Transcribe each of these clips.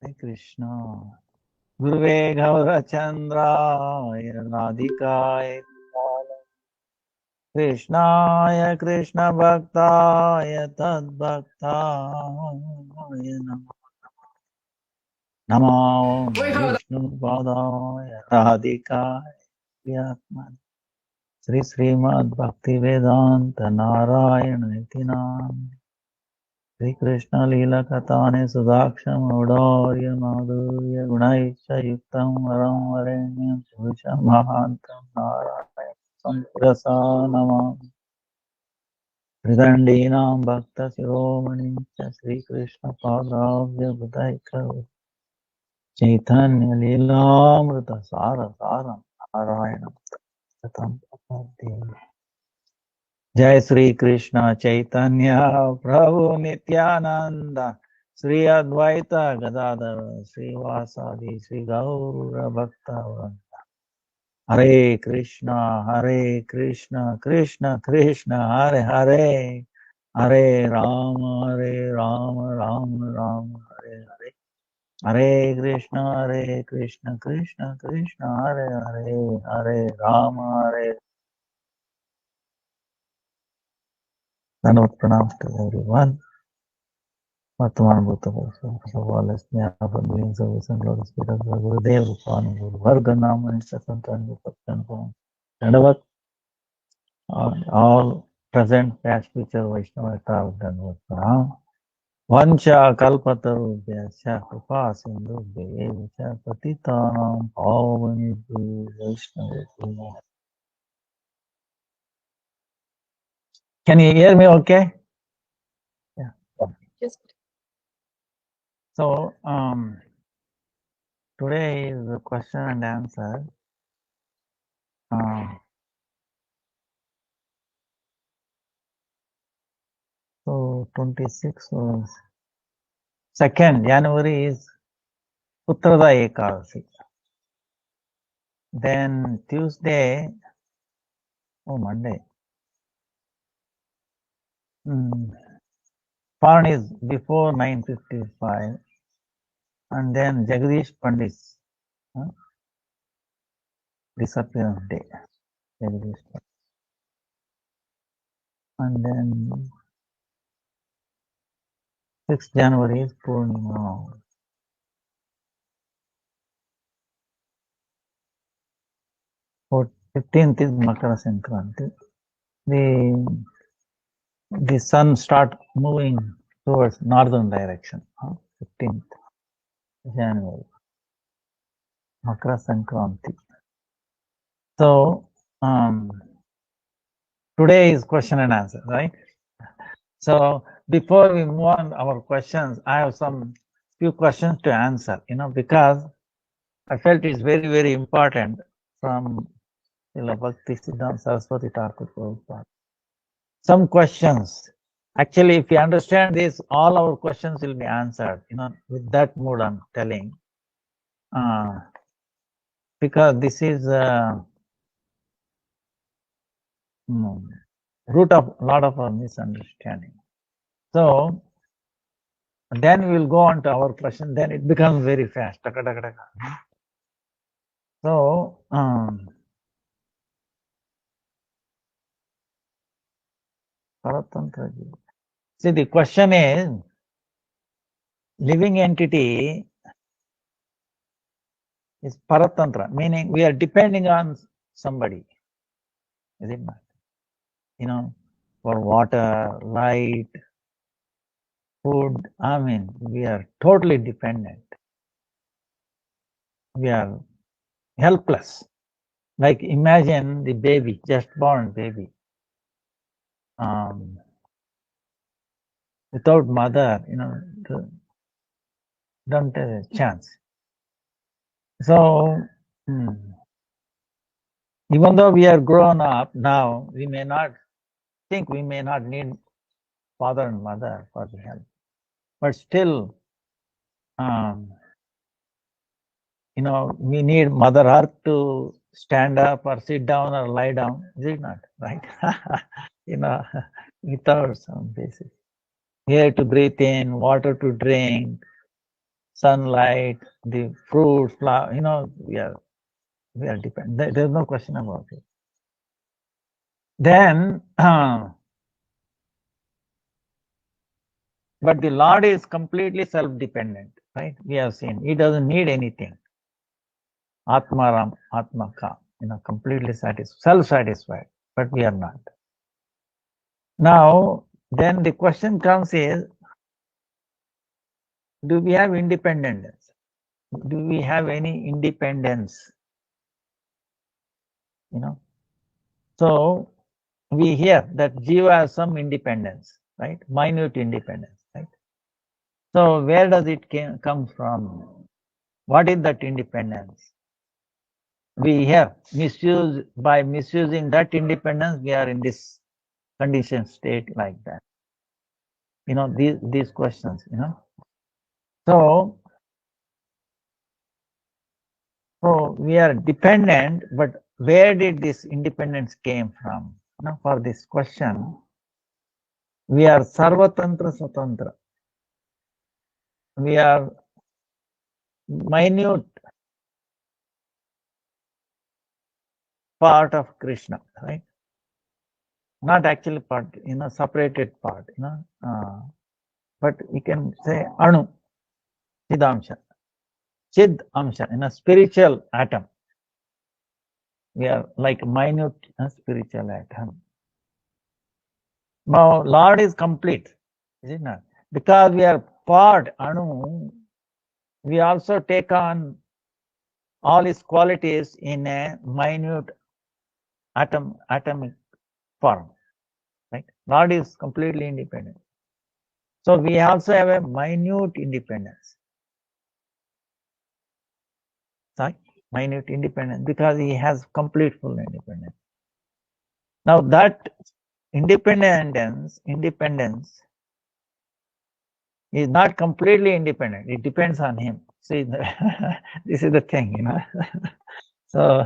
Hare Krishna. Guruve Gaurachandraya Radhikaya Krishnaya Krishna Bhaktaya Tad Bhaktaya Namo Vishnu Padaya Radhikaya Sri Srimad Bhakti-Vedanta Narayana Nitinam Sri Krishna Leela Katane Sudaksham Audorya Madhurya Gunaisha Yuktam Varam Varenyam Shivisham Mahantam Narayana Sampurasa Namam Hridandinam Bhakta Shiromani Sri Krishna Padravya Budaika Chaitanya Leelamrita Sara Saram Narayana Satam Papadhi Jai Sri Krishna Chaitanya Prabhu Nityananda Sri Advaita Gadadhara Sri Vasadi Sri Gaura Bhakta Hare Krishna Krishna Krishna Hare Hare Hare Rama Rama Rama Hare Hare Hare Krishna Krishna Krishna Hare Hare Hare Rama Hare Dandavat pranams to everyone. Vartaman Bhuta all as Jnana beings of the Lord Spirit of Gurudev Rupani Guru Varga Nama and Sasantan Vipaktan Form. Dandavat all present, past, future Vaishnava Tav Dandavat Pranam. Vancha Kalpatarubhya Kripa Sindhubhya Evacha Patitanam Pavanibhyo Vaishnavibhyo. Can you hear me okay? Yeah. Yes. So, today is the question and answer. So, 26 was 2nd January is Uttarada Ekadasi. Then Tuesday, Monday. Paran is before 9:55. And then Jagadish Pandit's disappearance day. Jagadish Pandit. And then 6th January is Purnima. 15th is Makara Sankranti. The sun start moving towards northern direction. 15th January. Makara Sankranti. So, today is question and answer, right? So, before we move on our questions, I have few questions to answer, because I felt it's very, very important from Bhakti-Vidanta Saraswati Thakur Prabhupada. Some questions. Actually, if you understand this, all our questions will be answered, with that mood I'm telling. Because this is root of a lot of our misunderstanding. So, then we will go on to our question, then it becomes very fast. So, see, the question is, living entity is paratantra, meaning we are depending on somebody. Is it not? For water, light, food, we are totally dependent. We are helpless. Like imagine the baby, just born baby. Without mother, don't have a chance. So, even though we are grown up now, we may not need father and mother for the help. But still, we need Mother Earth to stand up or sit down or lie down. Is it not? Right? Without some basis. Air to breathe in, water to drink, sunlight, the fruits, flower, we are dependent. There's no question about it. Then, but the Lord is completely self-dependent, right? We have seen He doesn't need anything. Atmaram, Atmaka, completely satisfied, self-satisfied, but we are not. Now, then the question comes is, do we have independence? Do we have any independence? So we hear that jiva has some independence, right? Minute independence, right? So where does it come from? What is that independence? We hear by misusing that independence, we are in this conditioned state like that. These questions, So we are dependent, but where did this independence came from? For this question, we are sarvatantra swatantra. We are minute part of Krishna, right? Not actually part, separated part, but we can say Anu, Chidamsha, Chid Amsha, spiritual atom. We are like minute spiritual atom. Now, Lord is complete, is it not? Because we are part, Anu, we also take on all his qualities in a minute atomic form, right? Lord is completely independent. So we also have a minute independence. Sorry? Minute independence, because he has complete full independence. Now that independence is not completely independent. It depends on him. See, this is the thing, So,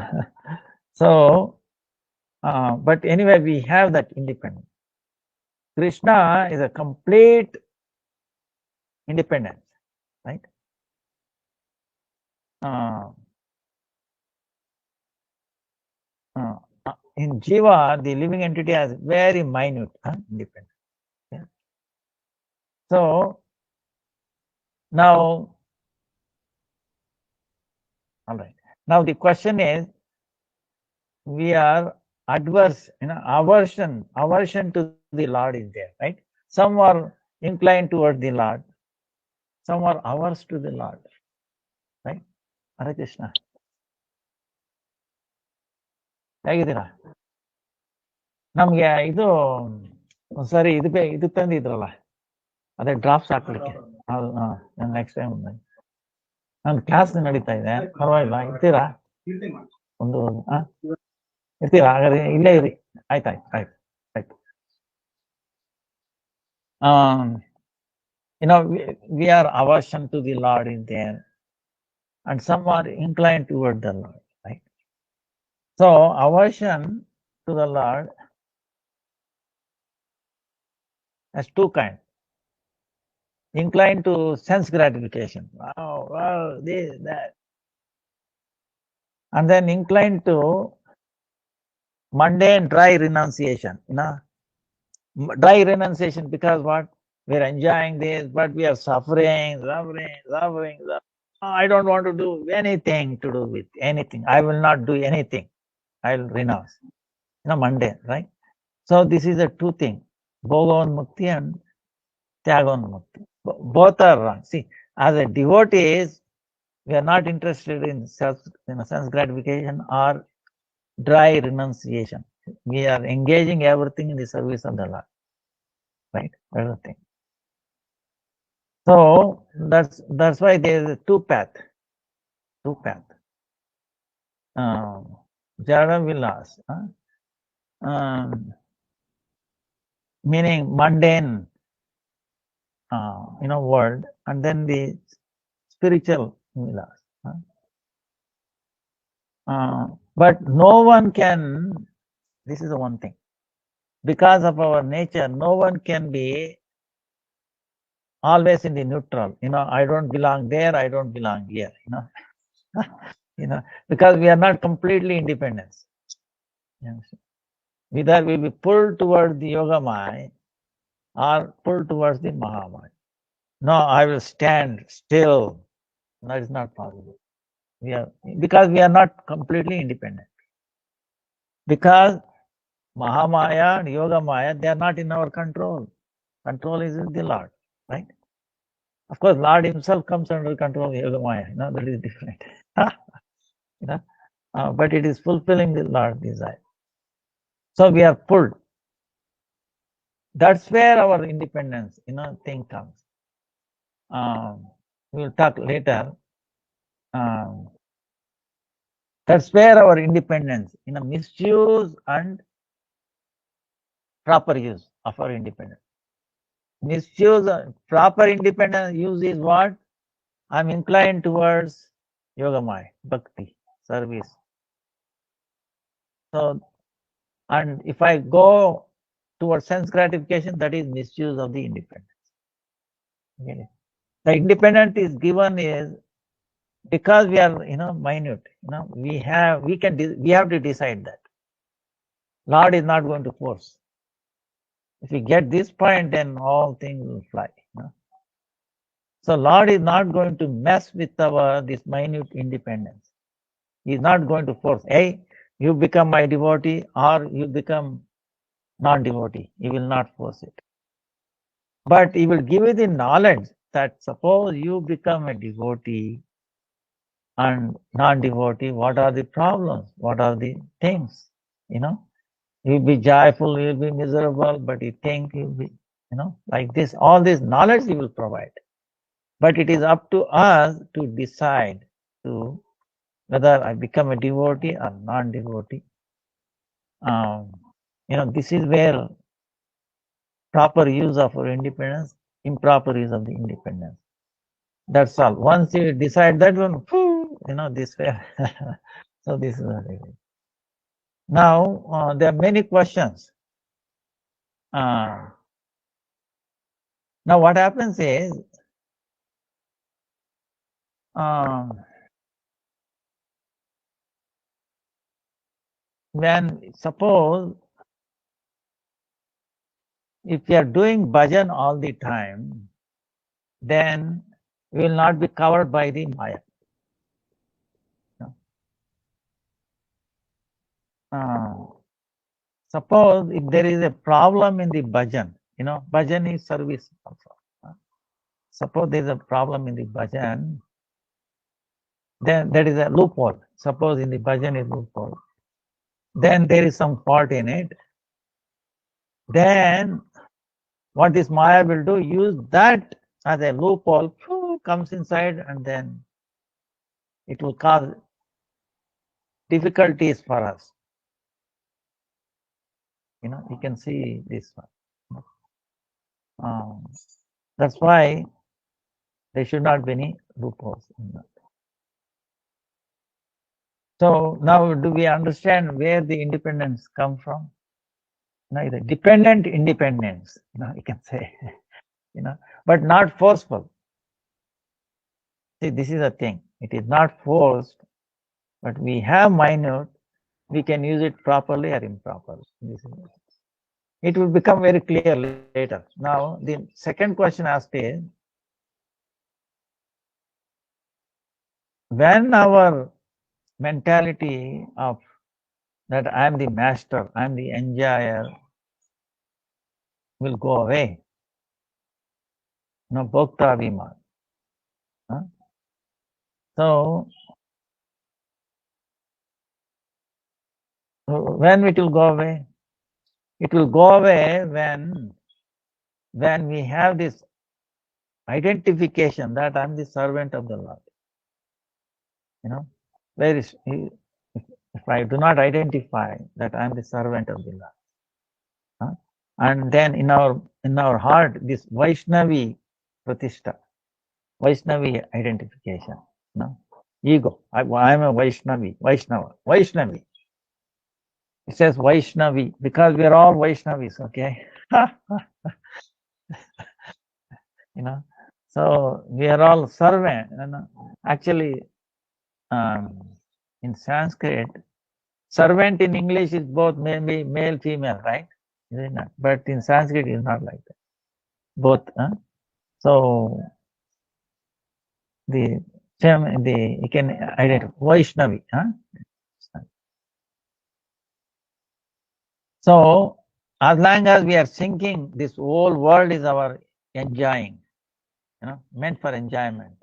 but anyway, we have that independence. Krishna is a complete independence, right? In Jiva, the living entity has very minute independence. Yeah. So, now, all right. Now the question is, we are adverse, aversion to the Lord is there, right? Some are inclined toward the Lord, some are averse to the Lord, right? Hare Krishna. ಹೇಗಿದ್ದೀರಾ? ನಮ್ಗೆ ಇದು ಸರಿ ಇದು ತಂದಿದ್ರಲ್ಲ, ಅದೇ drops ಹಾಕ್ಲಿಕ್ಕೆ. Next time ನನ್ನ class ನಡೀತಾ ಇದೆ, ಪರವಾಗಿಲ್ಲ, ಇರ್ತೀರಾ? ಒಂದು ಇರ್ತೀರಾ? ಹಾಗಾದ್ರೆ ಇಲ್ಲೇ ಇರಿ. ಆಯ್ತು. We are aversion to the Lord in there, and some are inclined toward the Lord, right? So aversion to the Lord has two kinds. Inclined to sense gratification. Wow, this, that. And then inclined to mundane, dry renunciation. Dry renunciation, because what? We're enjoying this, but we are suffering. I don't want to do anything to do with anything. I will not do anything. I will renounce. Mundane, right? So this is a two thing. Bhogavan Mukti and Tyagan Mukti. Both are wrong. See, as a devotee, we are not interested in sense gratification or dry renunciation. We are engaging everything in the service of the Lord. Right? Everything. So that's why there is two path. Jada Vilas, meaning mundane, world, and then the spiritual Vilas. But no one can, this is the one thing, because of our nature, no one can be always in the neutral. I don't belong there, I don't belong here. Because we are not completely independent. Either we will be pulled towards the Yogamaya or pulled towards the Mahamaya. No, I will stand still. That is not possible. Because we are not completely independent. Because Mahamaya and Yogamaya, they are not in our control. Control is with the Lord, right? Of course, Lord himself comes under control of Yogamaya. That is different. But it is fulfilling the Lord's desire. So we are pulled. That's where our independence, thing comes. We'll talk later. That's where our independence, misuse and proper use of our independence. Misuse, proper independence use is what? I'm inclined towards Yogamaya, Bhakti, service. So, and if I go towards sense gratification, that is misuse of the independence. Okay. The independence is given is because we are, minute. We have to decide that. Lord is not going to force. If we get this point, then all things will fly. So Lord is not going to mess with this minute independence. He is not going to force, hey, you become my devotee or you become non-devotee. He will not force it. But he will give you the knowledge that suppose you become a devotee and non-devotee, what are the problems? What are the things? You'll be joyful, you'll be miserable, but you think you'll be, like this. All this knowledge he will provide. But it is up to us to decide to whether I become a devotee or non-devotee. This is where proper use of our independence, improper use of the independence. That's all. Once you decide that one, this way. So this is what it is. Now, there are many questions. Now what happens is, when suppose if you are doing bhajan all the time, then we will not be covered by the Maya. Suppose if there is a problem in the bhajan, bhajan is service also. Suppose there is a problem in the bhajan, then there is a loophole. Suppose in the bhajan is loophole, then there is some fault in it. Then what this Maya will do, use that as a loophole, comes inside, and then it will cause difficulties for us. You can see this one. That's why there should not be any loopholes in that. So now do we understand where the independence come from? The dependent independence, you can say, but not forceful. See, this is a thing. It is not forced, but we have minute, we can use it properly or improperly. It will become very clear later. Now, the second question asked is, when our mentality of that I am the master, I am the enjoyer will go away. Bhokta Abhiman. So, when it will go away? It will go away when we have this identification that I am the servant of the Lord. Where is if I do not identify that I am the servant of the Lord, and then in our heart this Vaishnavi Pratishta, Vaishnavi identification, ego. I am a Vaishnavi. It says Vaishnavi because we are all Vaishnavis. Okay. So we are all servant. Actually, in Sanskrit, servant in English is both maybe male, female, right? Is it not? But in Sanskrit, it's not like that. Both. So you can identify Vaishnavi. So as long as we are thinking this whole world is our enjoying, meant for enjoyment,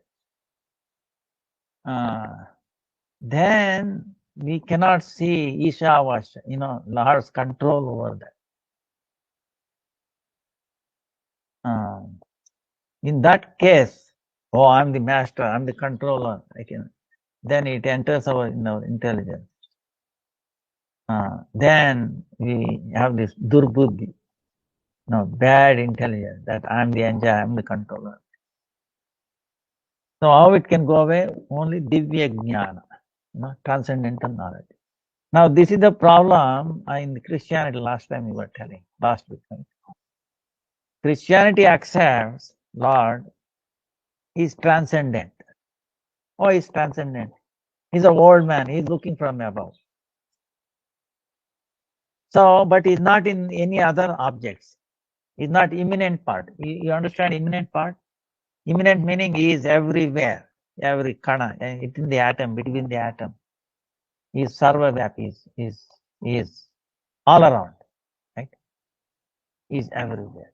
then we cannot see Ishavasya, Lord's control over that. In that case, I'm the master, I'm the controller. Then it enters our intelligence. Then we have this durbuddhi, bad intelligence, that I'm the enjoyer, I'm the controller. So how it can go away? Only divya jnana, transcendental knowledge. Now this is the problem in Christianity. Last time we were telling, last week. Christianity accepts Lord is transcendent. Oh, he's transcendent. He's an old man. He's looking from above. So, but he's not in any other objects. He's not immanent part. You understand immanent part? Immanent meaning he is everywhere, every kana, in the atom, between the atom. He is sarvavyapi, he is all around, right? He is everywhere.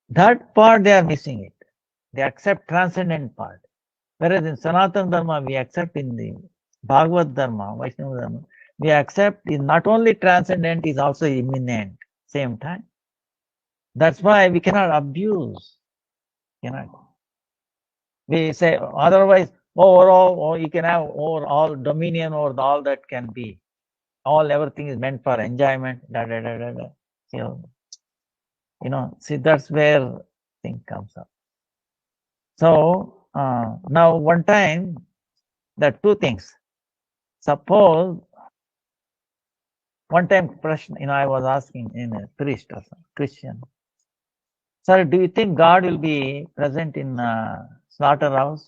That part they are missing it. They accept transcendent part. Whereas in Sanatana Dharma, we accept in the Bhagavad Dharma, Vaishnava Dharma, we accept is not only transcendent, is also immanent, same time. That's why we cannot abuse. We say otherwise, overall, you can have overall dominion over all that can be. All everything is meant for enjoyment. See, that's where thing comes up. So now one time, there are two things. Suppose one time, Prashna, I was asking in a priest or some Christian, sir, do you think God will be present in slaughterhouse?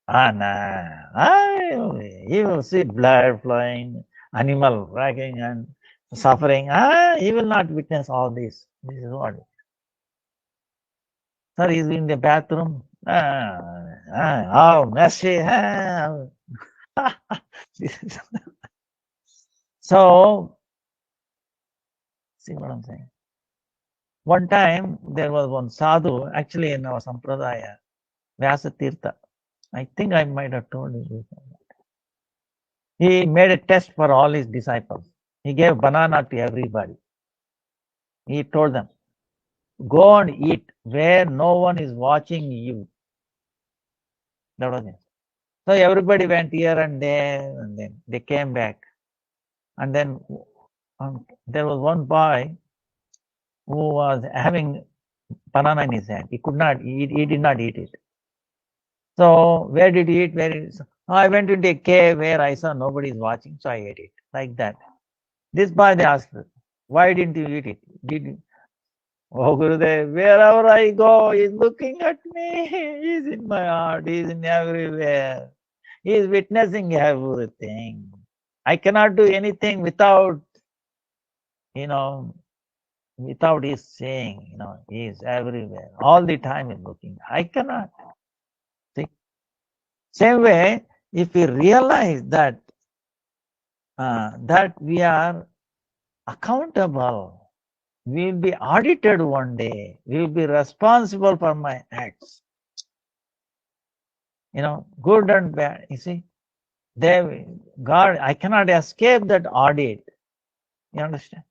No. He will see blood flowing, animal racking and suffering. He will not witness all this. This is what. Sir, he's in the bathroom. Oh, messy. So, see what I'm saying? One time, there was one sadhu, actually in our Sampradaya, Vyasa Tirtha. I think I might have told you this. He made a test for all his disciples. He gave banana to everybody. He told them, go and eat where no one is watching you. That was it. So everybody went here and there, and then they came back. And then there was one boy who was having banana in his hand. He could not eat. He did not eat it. So where did he eat? I went into a cave where I saw nobody is watching, so I ate it. Like that. This boy, they asked, why didn't you eat it? Oh, Gurudev, wherever I go, he's looking at me. He's in my heart. He's in everywhere. He's witnessing everything. I cannot do anything without his saying, he's everywhere. All the time he's looking. I cannot. See? Same way, if we realize that we are accountable, we will be audited one day. We will be responsible for my acts. Good and bad. You see, God, I cannot escape that audit. You understand?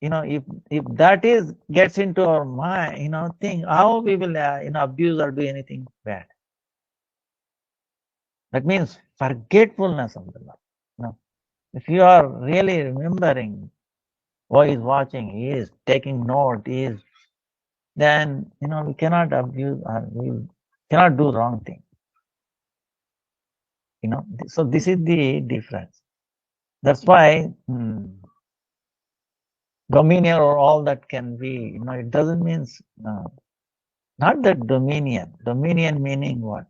If that gets into our mind, think how we will, abuse or do anything bad. That means forgetfulness of the Lord. If you are really remembering, he is watching, he is taking note, then we cannot abuse or we cannot do wrong thing. So this is the difference. That's why dominion or all that can be, it doesn't mean, not that dominion. Dominion meaning what?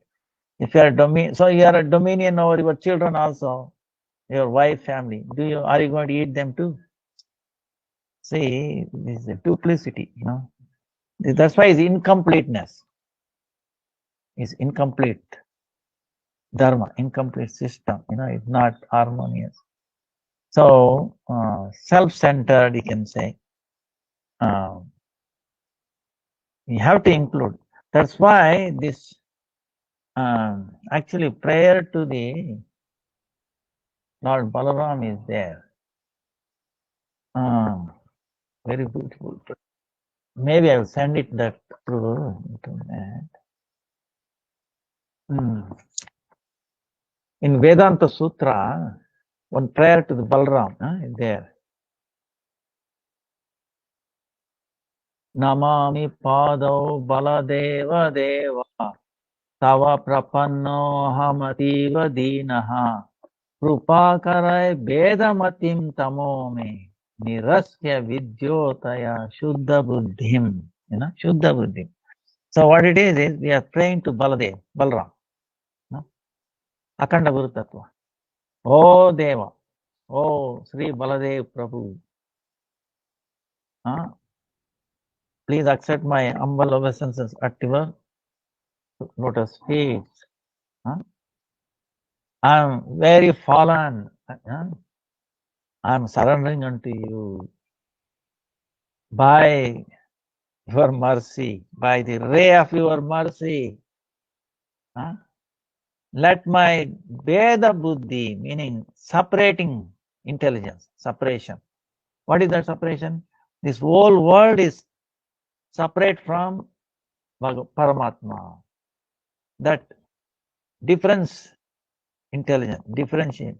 If you are so you are a dominion over your children also, your wife, family. Are you going to eat them too? See, this is a duplicity, That's why it's incompleteness. It's incomplete dharma, incomplete system, it's not harmonious. So, self-centered, you can say. You have to include. That's why this, actually, prayer to the Lord Balaram is there. Very beautiful. Maybe I will send it that to that. In Vedanta Sutra, one prayer to the Balaram is there. Namami Padau Baladeva Deva Tava Prapanno Hamativa Dinaha Krupakarai Vedamatim Tamome Nirasya Vidyotaya Shuddha Buddhim. Shuddha Buddhim. So what it is we are praying to Balaram. Akhanda Guru Tattva. Oh Deva. Oh Sri Baladev Prabhu. Please accept my humble obeisances at your lotus feet. I am very fallen. I am surrendering unto you by your mercy, by the ray of your mercy. Let my Veda Buddhi, meaning separating intelligence, separation. What is that separation? This whole world is separate from Paramatma. That difference, intelligence, differentiate,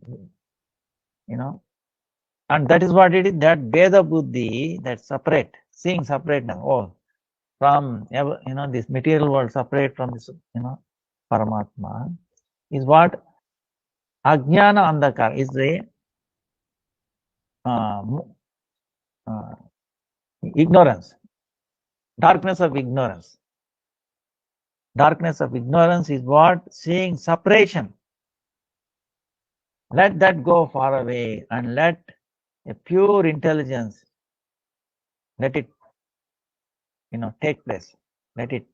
and that is what it is, that Veda Buddhi, that separate, seeing separate now, from, this material world separate from this, Paramatma, is what Ajnana Andhakar is the ignorance, darkness of ignorance. Darkness of ignorance is what? Seeing separation. Let that go far away and let a pure intelligence, let it, take place. Let it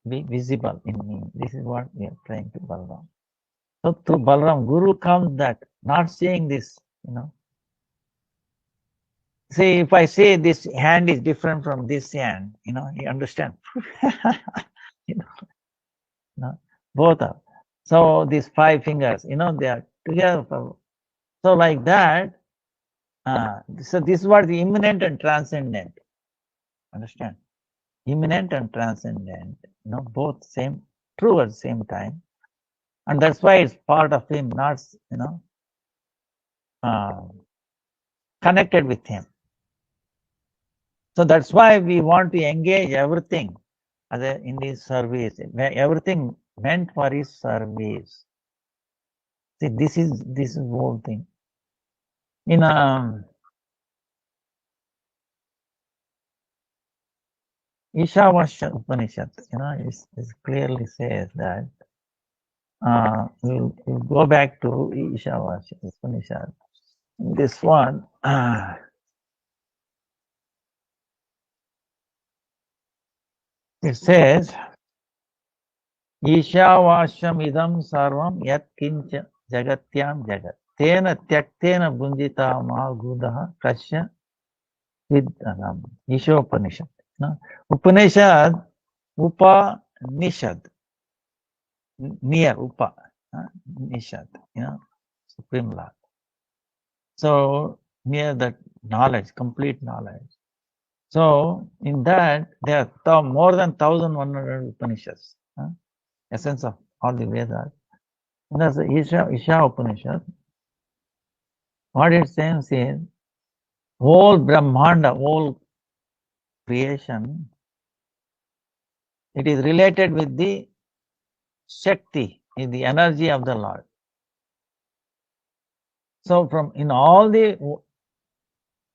be visible in me. This is what we are praying to Balaram. So through Balaram, Guru comes that, not seeing this, See, if I say this hand is different from this hand, you understand. Both are. So these 5 fingers, they are together. So like that, so this is what the immanent and transcendent. Understand? Immanent and transcendent, both same, true at the same time. And that's why it's part of him, not, connected with him. So that's why we want to engage everything in this service. Everything meant for his service. See, this is the whole thing. In Ishavasya Upanishad, it clearly says that. We'll go back to Ishavasya Upanishad. This one. It says, Ishavashyam idam sarvam yat kincha jagatyam jagat. Tena tyaktena bunjita mahagudaha kasya vidhanam. Ishopanishad. Upanishad, Upanishad. Near Upa. Nishad. Supreme Lord. So, near that knowledge, complete knowledge. So, in that, there are more than 1,100 Upanishads. Essence of all the Vedas. And that's the Isha Upanishad. What it says is, whole Brahmanda, whole creation, it is related with the Shakti, in the energy of the Lord. So, in all the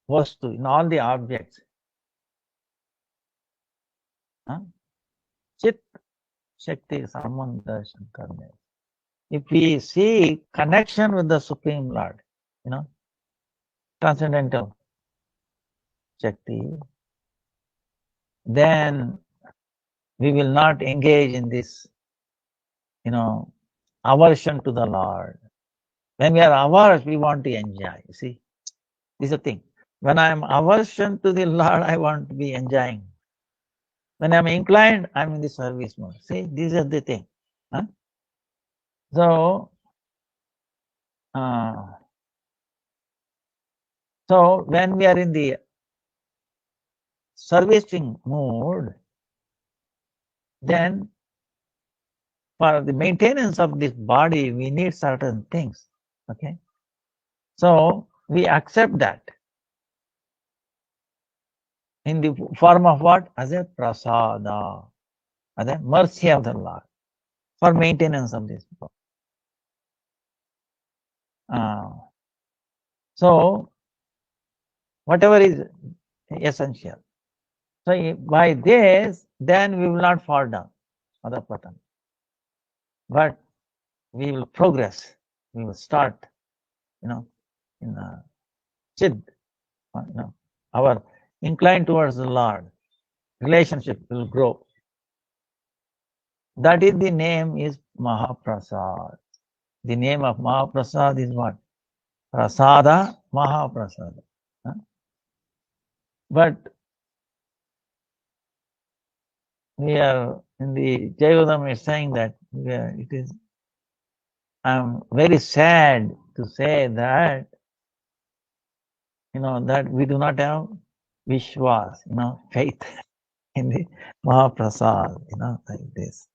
vastu, in all the objects. Chit Shakti Sambandha Shankarne. If we see connection with the Supreme Lord, transcendental Shakti, then we will not engage in this, aversion to the Lord. When we are averse, we want to enjoy. You see, this is the thing. When I am aversion to the Lord, I want to be enjoying. When I am inclined, I am in the service mode. See, this is the thing. So, when we are in the servicing mode, then for the maintenance of this body, we need certain things. Okay. So we accept that in the form of what? As a prasada, as a mercy of the Lord for maintenance of this body. So whatever is essential. So by this, then we will not fall down, other pattern. But we will progress. We will start, in chid, our incline towards the Lord. Relationship will grow. That is the name is Mahaprasad. The name of Mahaprasad is what? Prasada Mahaprasada. But we are in the Jaivodam is saying that it is. I'm very sad to say that that we do not have Vishwas, faith in the Mahaprasad, like this.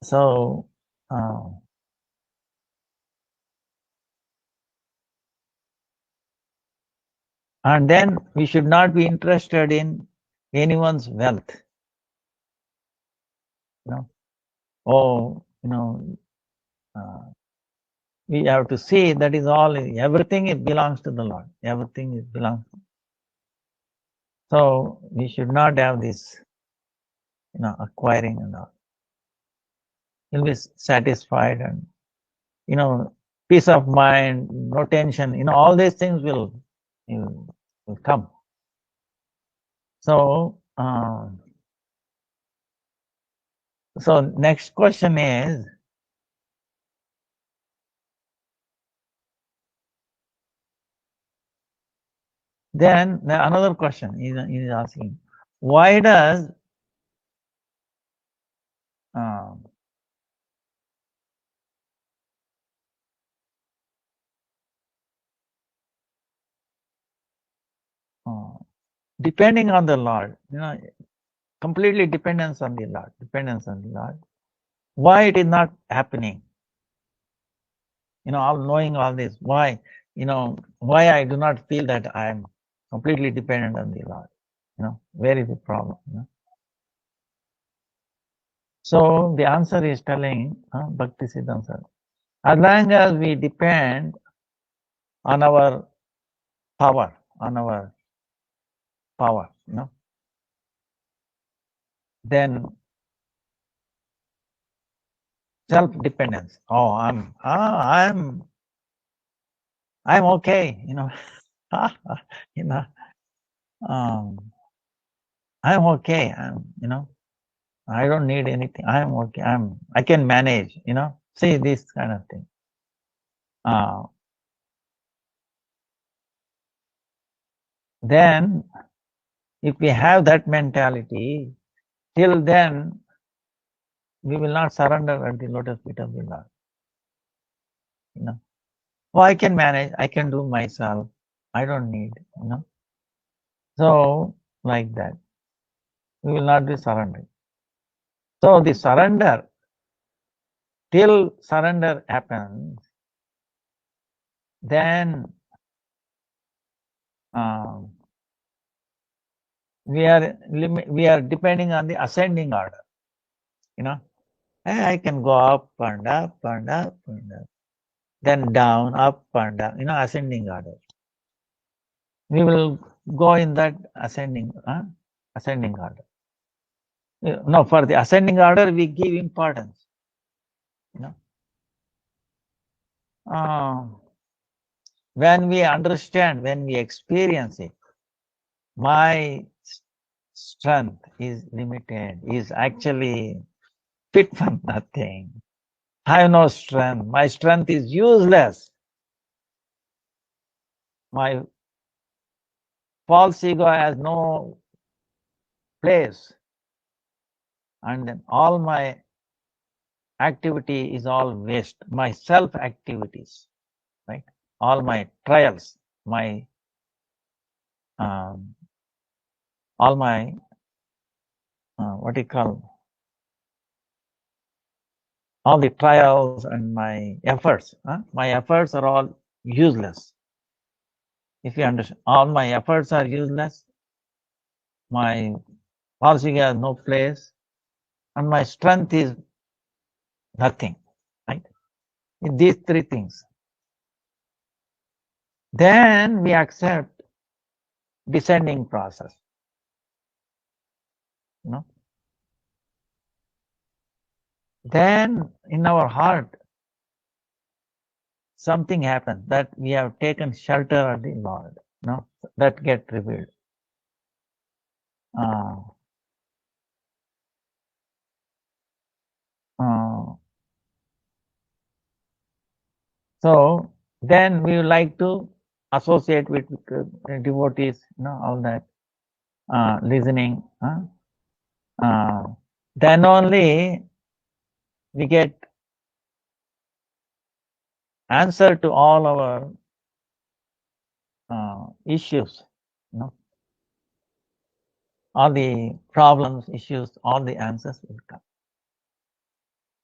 So, and then we should not be interested in anyone's wealth. We have to see that is all, everything it belongs to the Lord. Everything it belongs. So we should not have this, acquiring and all. You'll be satisfied and, peace of mind, no tension, all these things will come. So, next question is, then another question is asking, why does depending on the Lord, completely dependence on the Lord, why it is not happening? All knowing all this, why, why I do not feel that I am completely dependent on the Lord? Where is the problem? So the answer is telling Bhakti-Vidanta. As long as we depend on our power, then self-dependence. Oh, I'm okay. I'm okay. I don't need anything. I'm okay. I can manage. See this kind of thing. Then, if we have that mentality, till then we will not surrender at the lotus feet of the Lord. Oh, I can manage. I can do myself. I don't need. So like that, we will not be surrendering. So the surrender, till surrender happens, then we are depending on the ascending order. I can go up and up and up and up, then down, up and down. Ascending order. we will go in that ascending order. No, for the ascending order, we give importance. When we understand, when we experience it, my strength is limited, is actually fit for nothing. I have no strength. My strength is useless. My false ego has no place. And then all my activity is all waste. My self activities, right? All my trials, my all my what do you call, all the trials and my efforts. My efforts are all useless. If you understand, all my efforts are useless. My false ego has no place, and my strength is nothing. Right? In these three things, then we accept descending process. Then in our heart, something happens that we have taken shelter of the Lord. That get revealed. So then we would like to associate with devotees, all that listening. Then only we get answer to all our issues, all the problems, issues, all the answers will come.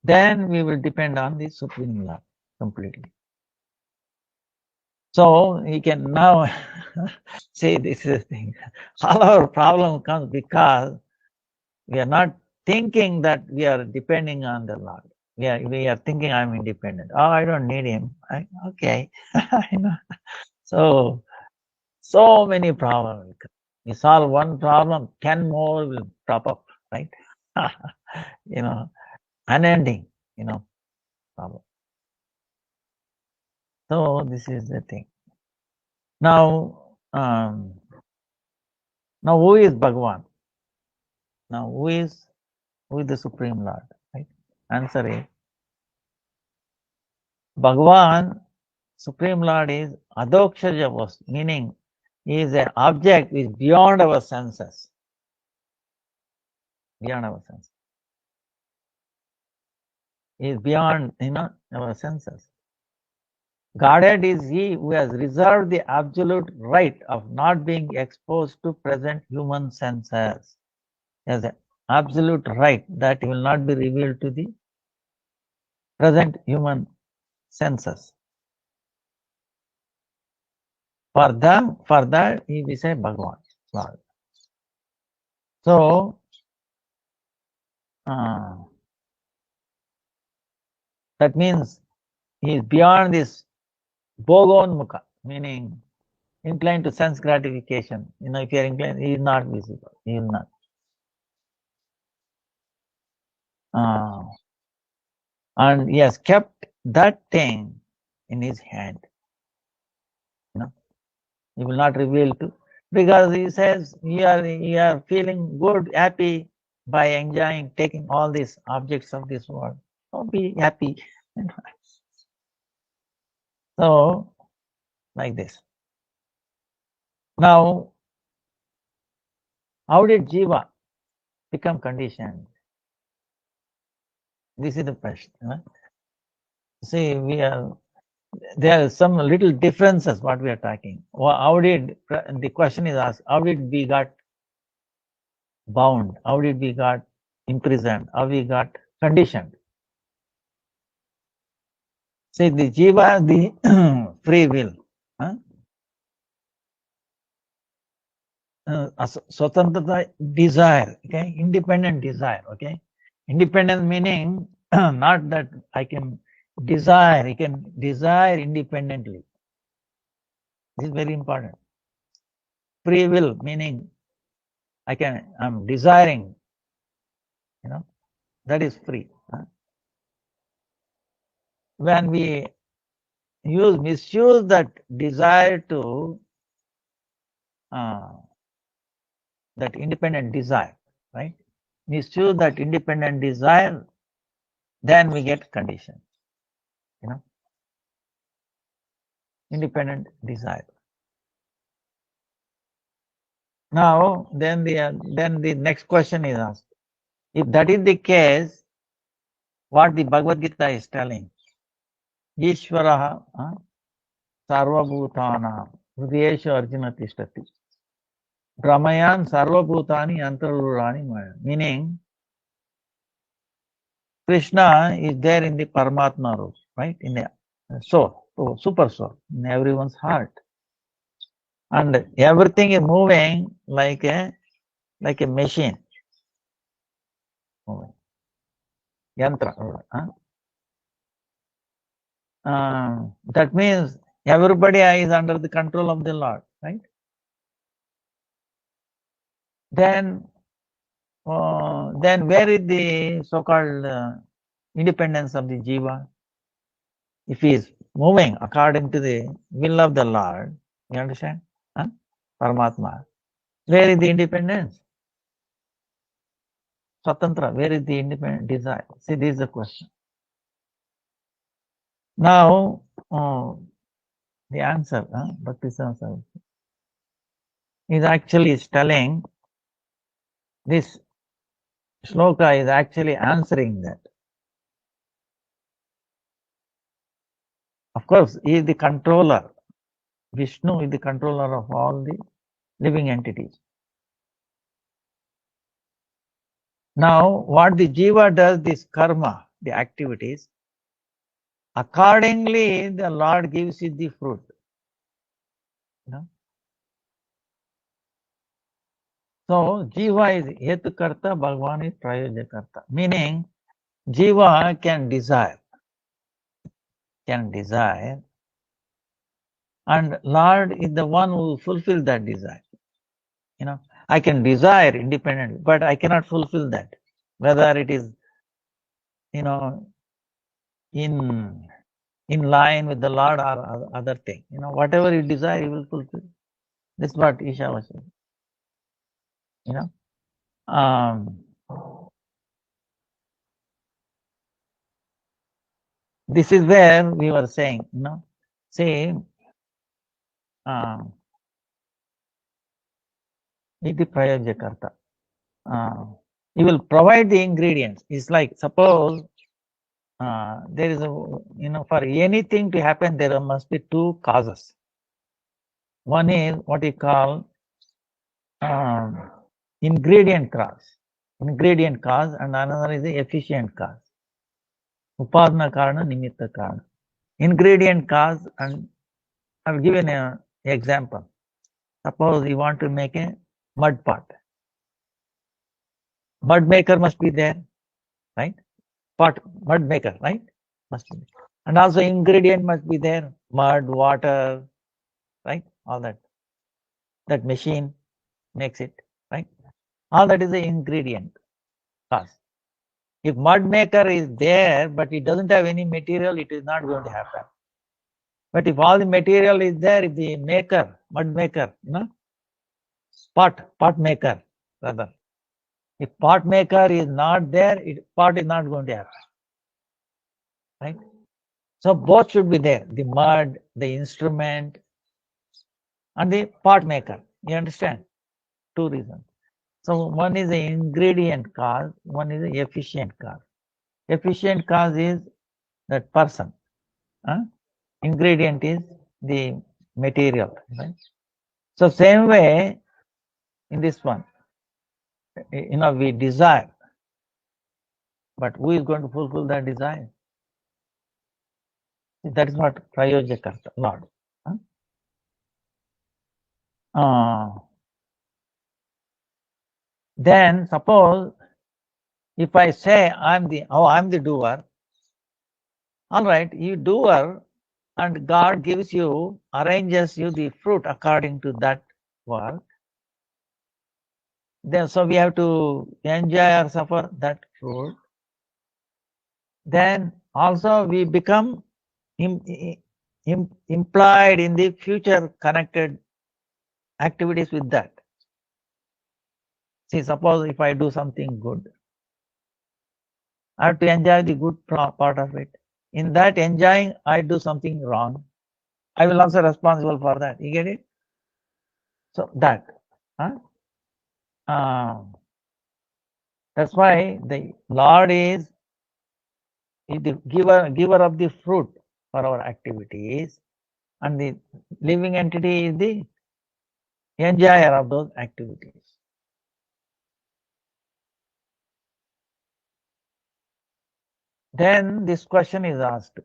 Then we will depend on the Supreme Lord completely. So we can now say this is the thing. All our problem comes because we are not thinking that we are depending on the Lord. We are thinking I'm independent. Oh, I don't need him. Okay. So many problems. You solve one problem, 10 more will pop up, right? Unending, problem. So this is the thing. Now, who is Bhagavan? Now, who is the Supreme Lord? Right? Answer is Bhagavan, Supreme Lord is Adokshaja Vast, meaning he is an object which is beyond our senses. Beyond our senses. He is beyond, our senses. Godhead is he who has reserved the absolute right of not being exposed to present human senses. He has an absolute right that will not be revealed to the present human senses. For that he will say Bhagavan, Lord. So that means he is beyond this Bhogonmukha, meaning inclined to sense gratification. If you are inclined, he is not visible. He will not. And he has kept that thing in his hand. He will not reveal to, because he says you are feeling good, happy by enjoying, taking all these objects of this world. So be happy. So, like this. Now, how did jiva become conditioned? This is the question. See, there are some little differences what we are talking. The question is asked, how did we got bound? How did we got imprisoned? How we got conditioned? See, the jiva, the free will. Swatantrata, desire, okay? Independent desire, okay? Independent meaning not that I can desire, he can desire independently. This is very important. free will, meaning I'm desiring, that is free. When we misuse that desire to that independent desire, right? Misuse that independent desire, then we get condition, independent desire. Now, then the next question is asked. If that is the case, what the Bhagavad Gita is telling, Ishvaraha sarvabhutana hridayeshu arjuna tishtati. Brahmayan sarvabhutani antarurani maya. Meaning, Krishna is there in the Paramatma root, right? In the soul, super soul, in everyone's heart. And everything is moving like a machine. Moving. Yantra. That means everybody is under the control of the Lord, right? Then where is the so-called independence of the jiva? If he is moving according to the will of the Lord, you understand? Paramatma. Where is the independence? Swatantra, where is the independent desire? See, this is the question. Now, the answer, Bhakti-Vidanta is actually telling, this shloka is actually answering that. Of course, he is the controller. Vishnu is the controller of all the living entities. Now, what the jiva does, this karma, the activities, accordingly the Lord gives it the fruit. So, jiva is hetukarta, Bhagavan is prayojakarta. Meaning, jiva can desire, and Lord is the one who fulfills that desire. I can desire independently, but I cannot fulfill that. Whether it is, in line with the Lord or other thing. Whatever you desire, you will fulfill. This is what Isha was saying. This is where we were saying, say, Iti Prayojakarta. He will provide the ingredients. It's like, suppose there is for anything to happen, there must be two causes. One is what we call ingredient cause, and another is the efficient cause. Upadana karana, nimitta karana. Ingredient cause, and I've given an example. Suppose you want to make a mud pot. Mud maker must be there, right? Mud maker, right? Must be there. And also ingredient must be there. Mud, water, right? All that. That machine makes it, right? All that is the ingredient cause. If mud maker is there, but it doesn't have any material, it is not going to happen. But if all the material is there, if the maker, mud maker, pot maker, rather. If pot maker is not there, pot is not going to happen. Right? So both should be there. The mud, the instrument, and the pot maker. You understand? Two reasons. So one is the ingredient cause, one is the efficient cause. Efficient cause is that person. Ingredient is the material. Right? So same way in this one, we desire, but who is going to fulfill that desire? That is what Prayojakarta, Lord. Then suppose if I say I'm the doer, all right, you doer, and God arranges you the fruit according to that work. Then, so we have to enjoy or suffer that fruit. Then also we become implied in the future connected activities with that. See, suppose if I do something good, I have to enjoy the good part of it. In that enjoying, I do something wrong. I will also responsible for that. You get it? So that. Huh? That's why the Lord is the giver of the fruit for our activities, and the living entity is the enjoyer of those activities. Then this question is asked.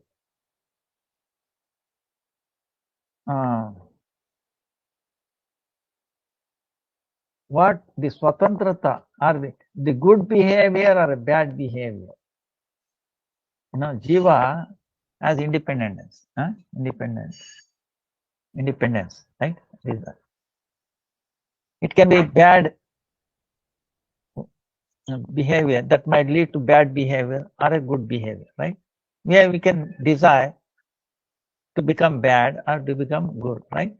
What the swatantrata or the good behavior or a bad behavior? Jiva has independence. Independence, right? It can be bad behavior that might lead to bad behavior or a good behavior, right? We can desire to become bad or to become good, right?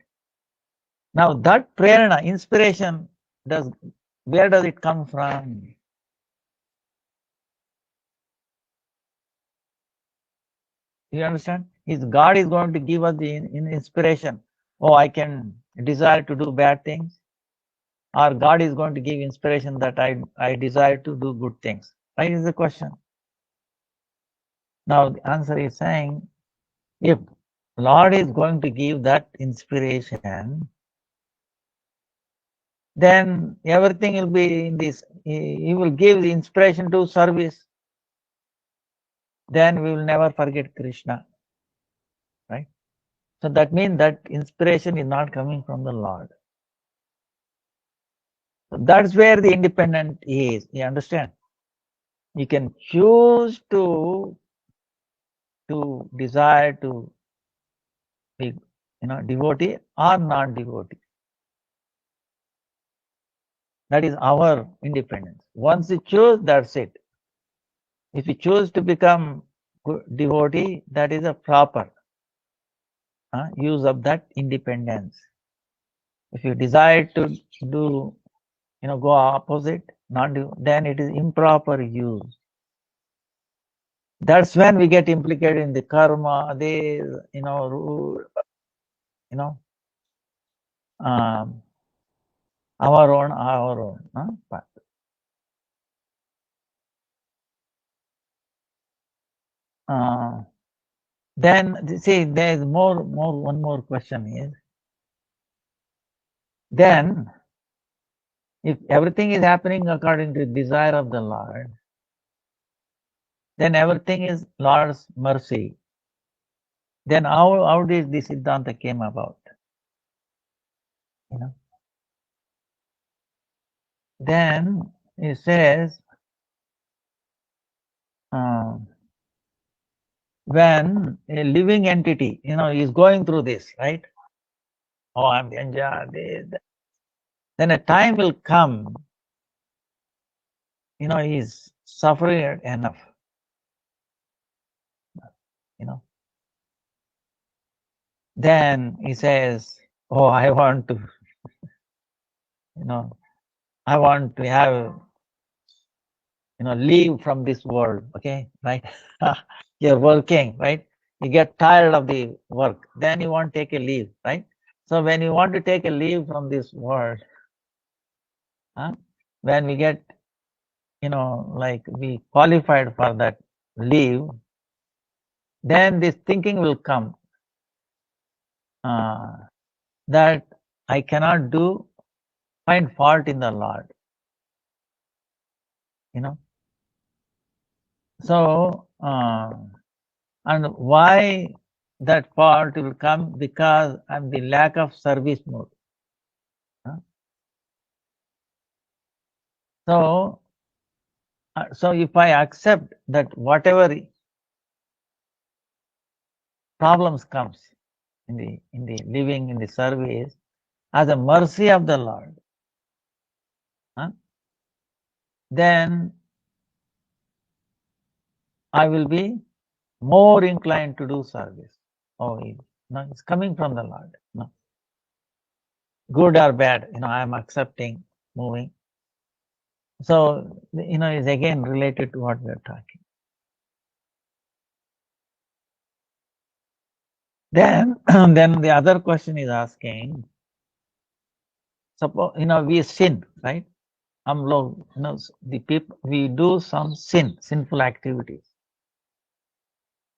Now that prerana, inspiration, where does it come from? You understand? God is going to give us the inspiration. Oh, I can desire to do bad things, or God is going to give inspiration that I desire to do good things. Right is the question. Now the answer is saying, if Lord is going to give that inspiration, then everything will be in this. He will give the inspiration to service. Then we will never forget Krishna. Right? So that means that inspiration is not coming from the Lord. So that's where the independent is. You understand? You can choose to desire to be, devotee or non-devotee. That is our independence. Once you choose, that's it. If you choose to become devotee, that is a proper use of that independence. If you desire to do, go opposite, then it is improper use. That's when we get implicated in the karma, our own path. Then see, there is one more question is, then if everything is happening according to the desire of the Lord, then everything is Lord's mercy. Then how did this Siddhanta came about? Then it says, when a living entity, is going through this, right? Oh, I'm enjoying this. Then a time will come, he's suffering enough, Then he says, oh, I want to, I want to have, leave from this world, okay, right? You're working, right? You get tired of the work, then you want to take a leave, right? So when you want to take a leave from this world, when we get, like we qualified for that leave, then this thinking will come that I cannot find fault in the Lord, So, and why that fault will come? Because I'm the lack of service mode. So if I accept that whatever problems comes in the living in the service as a mercy of the Lord, then I will be more inclined to do service. Oh, no, it's coming from the Lord. No, good or bad, I am accepting, moving. So, it's again related to what we are talking. Then, then the other question is asking, suppose, we sin, right? The people, we do some sinful activities.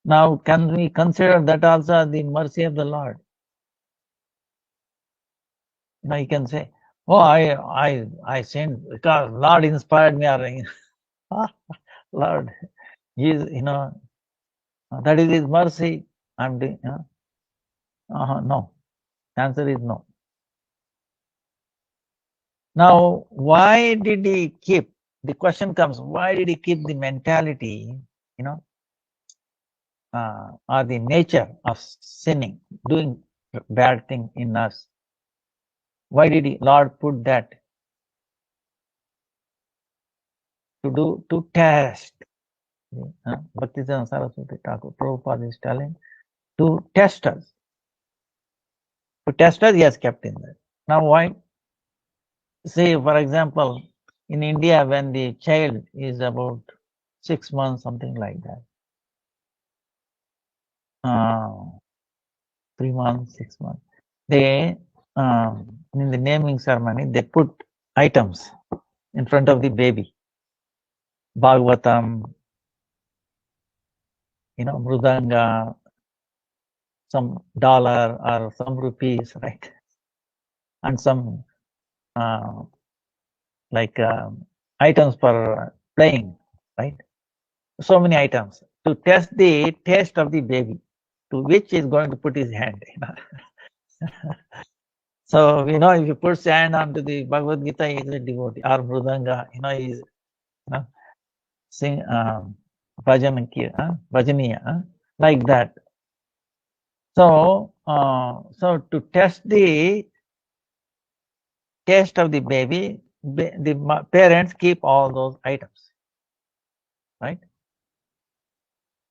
Now, can we consider that also the mercy of the Lord? You can say, oh, I sinned because Lord inspired me. Or, Lord, He is, that is His mercy. I'm doing, no. The answer is no. Now, why did He keep, the question comes, why did He keep the mentality, or the nature of sinning, doing bad thing in us? Why did Lord put that? To test. Bhakti-Vidanta Saraswati Thakur, Prabhupada is telling, to test us. To test us, He has kept in there. Now why? See, for example, in India, when the child is about 6 months, something like that, 3 months, 6 months, they, in the naming ceremony, they put items in front of the baby. Bhagavatam, Mrudanga, some dollar or some rupees, right? And some items for playing, right? So many items to test the taste of the baby, to which is going to put his hand. So if you put hand onto the Bhagavad Gita, he is a devotee. Or Mrudanga, he is sing bhajaniya, like that. So to test the taste of the baby, the parents keep all those items, right?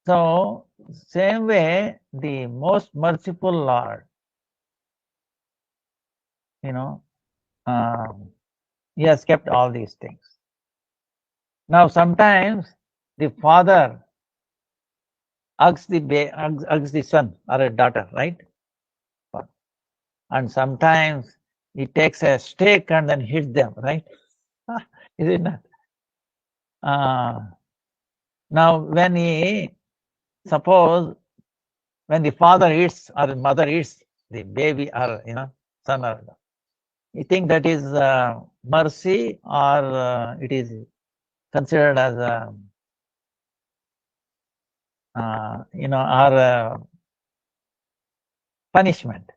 So same way, the most merciful Lord, He has kept all these things. Now sometimes the father hugs the son or a daughter, right? And sometimes he takes a stake and then hits them, right? Is it not? Now suppose when the father eats or the mother eats the baby or son or daughter, you think that is mercy or it is considered as or punishment?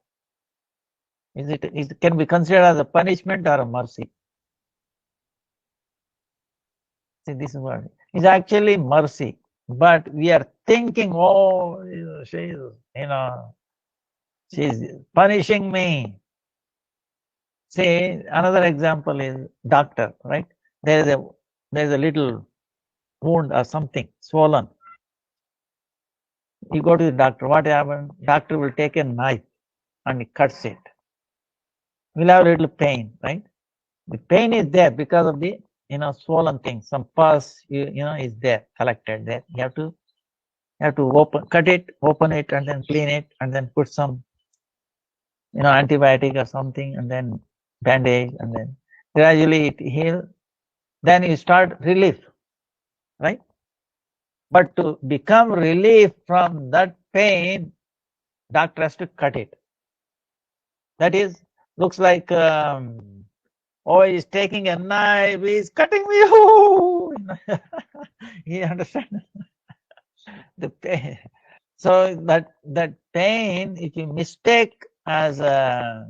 It can be considered as a punishment or a mercy? See, this is what it's actually mercy, but we are thinking, oh, she's punishing me. See, another example is doctor, right? There's a little wound or something swollen. You go to the doctor. What happens? Doctor will take a knife and he cuts it. We'll have a little pain, right? The pain is there because of the swollen thing. Some pus is there, collected there. You have to cut it, open it, and then clean it, and then put some antibiotic or something, and then bandage, and then gradually it heals. Then you start relief, right? But to become relief from that pain, doctor has to cut it. That is, looks like he's taking a knife, he's cutting me. You understand the pain? So that pain, if you mistake as a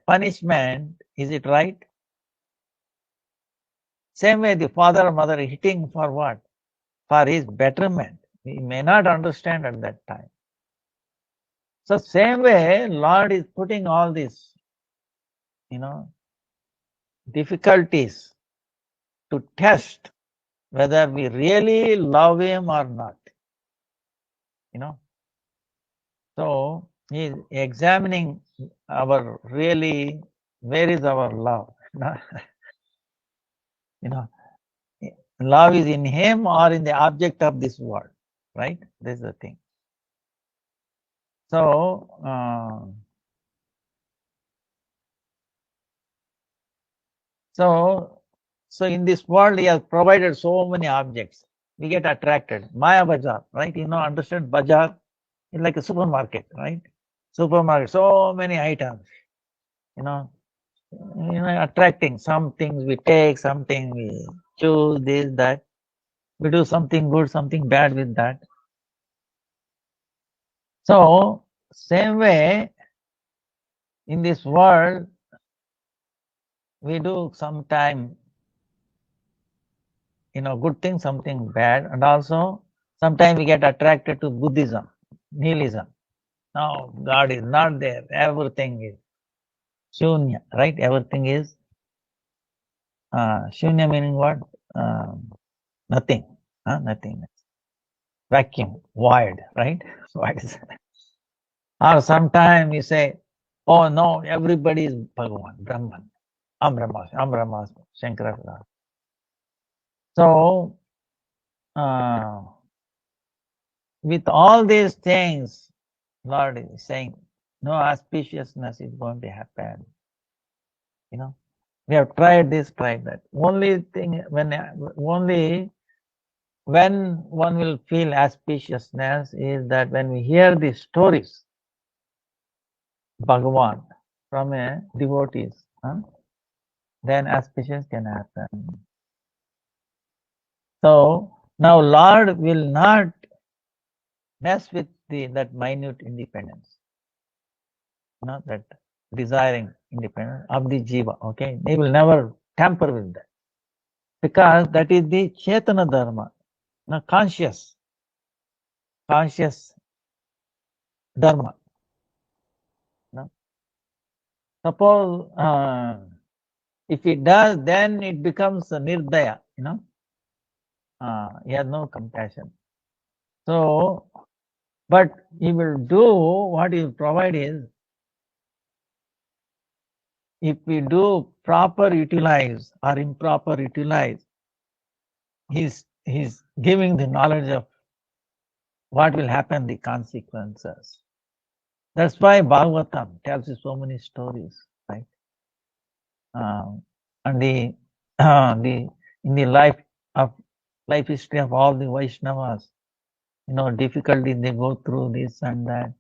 punishment, is it right? Same way, the father or mother hitting for what? For his betterment. He may not understand at that time. So same way, Lord is putting all these, difficulties to test whether we really love him or not. So he is examining our really, where is our love? Love is in him or in the object of this world, right? This is the thing. So, so in this world, he has provided so many objects. We get attracted. Maya Bazaar, right? Understand Bazaar is like a supermarket, right? Supermarket, so many items, attracting. Some things we take, something we choose, this, that. We do something good, something bad with that. So, same way, in this world, we do sometime, good thing, something bad, and also sometimes we get attracted to Buddhism, nihilism. No, God is not there. Everything is shunya, right? Everything is shunya meaning what? Nothing, nothingness, vacuum, void, right? What is that? Or sometimes you say, oh no, everybody is Bhagavan, Brahman, I'm Brahma, Shankara. So, with all these things, Lord is saying, no auspiciousness is going to happen. We have tried this, tried that. Only thing, only when one will feel auspiciousness is that when we hear these stories, Bhagavan, from a devotees, then auspicious can happen. So now Lord will not mess with that minute independence, that desiring independence of the jiva. Okay, he will never tamper with that because that is the Chetana Dharma, conscious Dharma. Suppose if it does, then it becomes a nirdaya. He has no compassion. So, but he will do what he will provide is, if we do proper utilize or improper utilize, he's giving the knowledge of what will happen, the consequences. That's why Bhagavatam tells you so many stories, right? And in the life history of all the Vaishnavas, difficulty they go through this and that.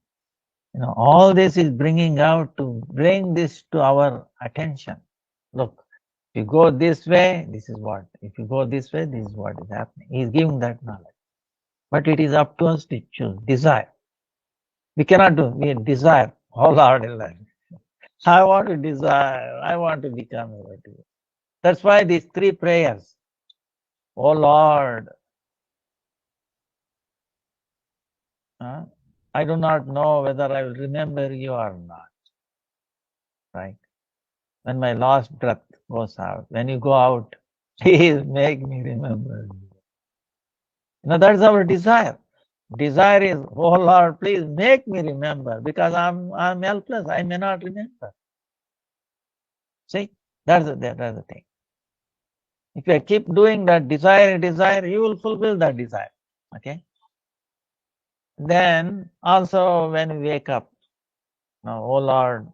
All this is bringing out to bring this to our attention. Look, if you go this way, this is what. If you go this way, this is what is happening. He is giving that knowledge. But it is up to us to choose. Desire. We cannot do. We desire wholeheartedly. I want to desire. I want to become a devotee. That's why these three prayers. Oh Lord, I do not know whether I will remember you or not. Right? When my last breath goes out, when you go out, please make me remember you. That's our desire. Desire is, oh Lord, please make me remember because I'm helpless. I may not remember. See, that's the thing. If you keep doing that desire, you will fulfill that desire. Okay. Then also when we wake up, now, oh Lord,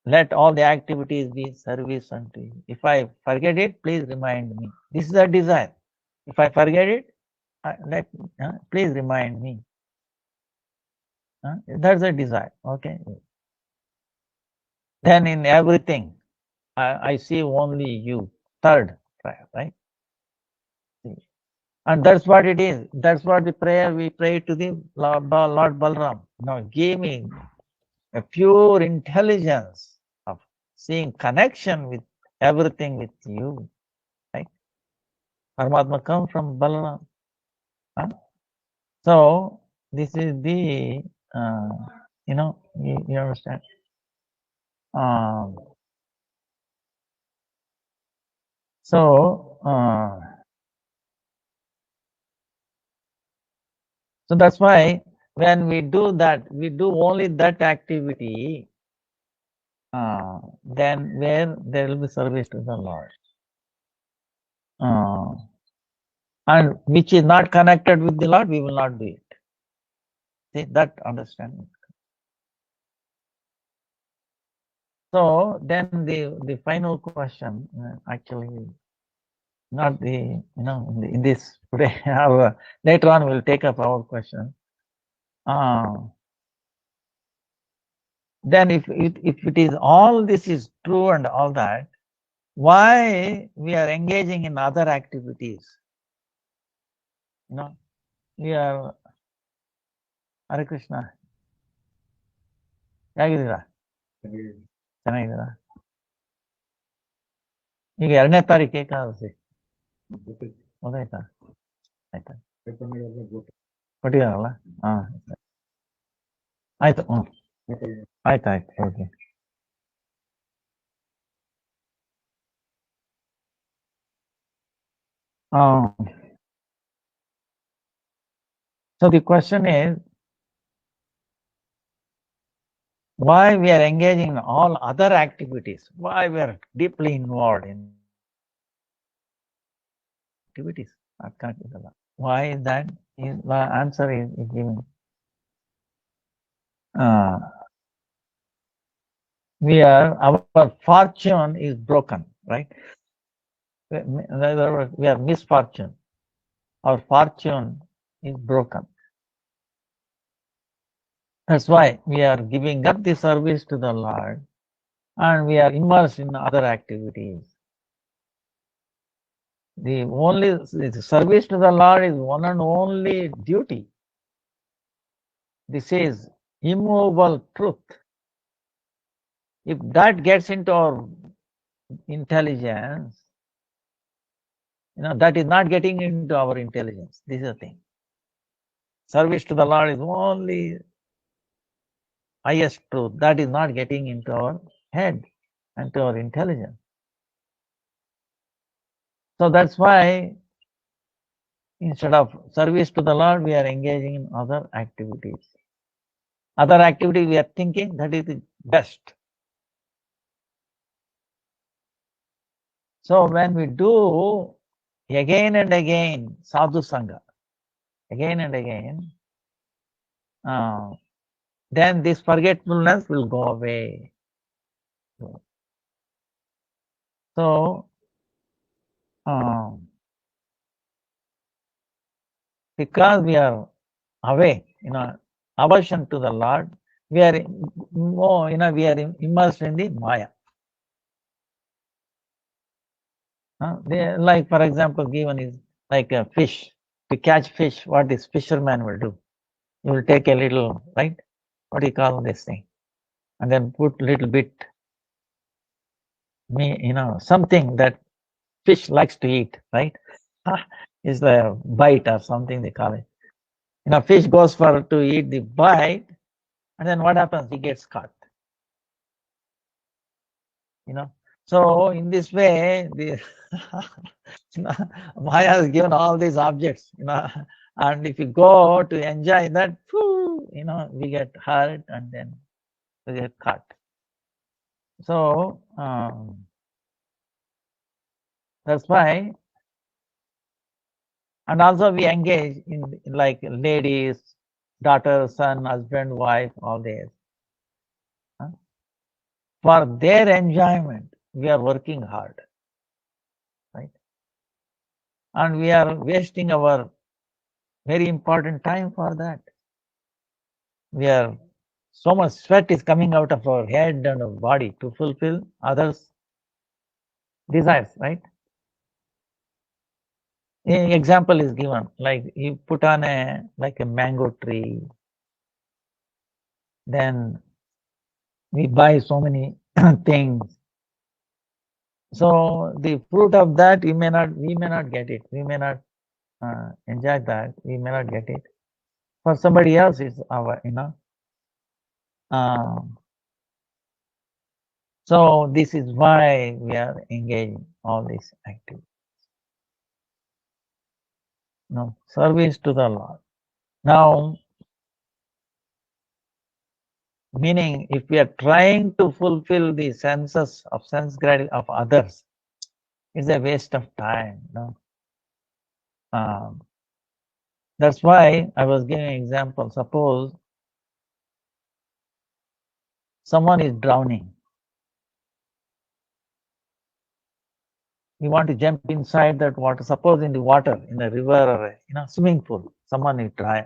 let all the activities be service unto you. If I forget it, please remind me. This is a desire. If I forget it, please remind me. That's a desire. Okay. Then in everything, I see only you. Third prayer, right? And that's what it is. That's what the prayer we pray to the Lord Balram. Now give me a pure intelligence of seeing connection with everything with you. Right? Paramatma comes from Balaram. So this is the you understand. So, so that's why when we do that, we do only that activity, then where there will be service to the Lord. And which is not connected with the Lord, we will not do it. See, that understanding. So then the final question, actually, not the, in this today, later on we'll take up our question. Then if it is all this is true and all that, why we are engaging in other activities? We are, Hare Krishna, ಹೇಗಿದ್ದೀರಾ? ಚೆನ್ನಾಗಿದ್ದೀರಾ? ಈಗ 2ನೇ ತಾರೀಕು ಏಕಾದಶಿ ಗೊತ್ತಾಯ್ತಾ? ಆಯ್ತಾ? ಕೊಟ್ಟಿದಾರಲ್ಲ? ಹಾ, ಆಯ್ತು. ಆಯ್ತಾಯ್ತು, okay. So the question is, why we are engaging in all other activities? Why we are deeply involved in activities? Why is that? The answer is given. Our fortune is broken, right? In other words, we are misfortune. Our fortune is broken. That's why we are giving up the service to the Lord and we are immersed in other activities. The service to the Lord is one and only duty. This is immovable truth. If that gets into our intelligence, that is not getting into our intelligence. This is the thing. Service to the Lord is only highest truth. That is not getting into our head and to our intelligence. So that's why instead of service to the Lord, we are engaging in other activities. Other activities we are thinking that is the best. So when we do again and again sadhu sangha, again and again, then this forgetfulness will go away. So because we are away, aversion to the Lord, we are we are immersed in the Maya. Like for example, given is like a fish. To catch fish, what this fisherman will do? He will take a little, right? What do you call this thing? And then put little bit, something that fish likes to eat, right? Is the bite or something they call it. Fish goes for to eat the bite, and then what happens? He gets caught. So in this way, the Maya has given all these objects, and if you go to enjoy that, we get hurt and then we get caught. So that's why, and also we engage in like ladies, daughter, son, husband, wife, all this. For their enjoyment, we are working hard, right? And we are wasting our very important time for that. We are, so much sweat is coming out of our head and our body to fulfill others' desires, right? An example is given, like you put on like a mango tree, then we buy so many things. So the fruit of that we may not get it. We may not enjoy that. We may not get it. For somebody else, it's our, So this is why we are engaging all these activities. Service to the Lord. Now, meaning if we are trying to fulfill the senses of sense gratification of others, it's a waste of time. That's why I was giving an example. Suppose someone is drowning. You want to jump inside that water. Suppose in the water, in a river or swimming pool, someone is dry.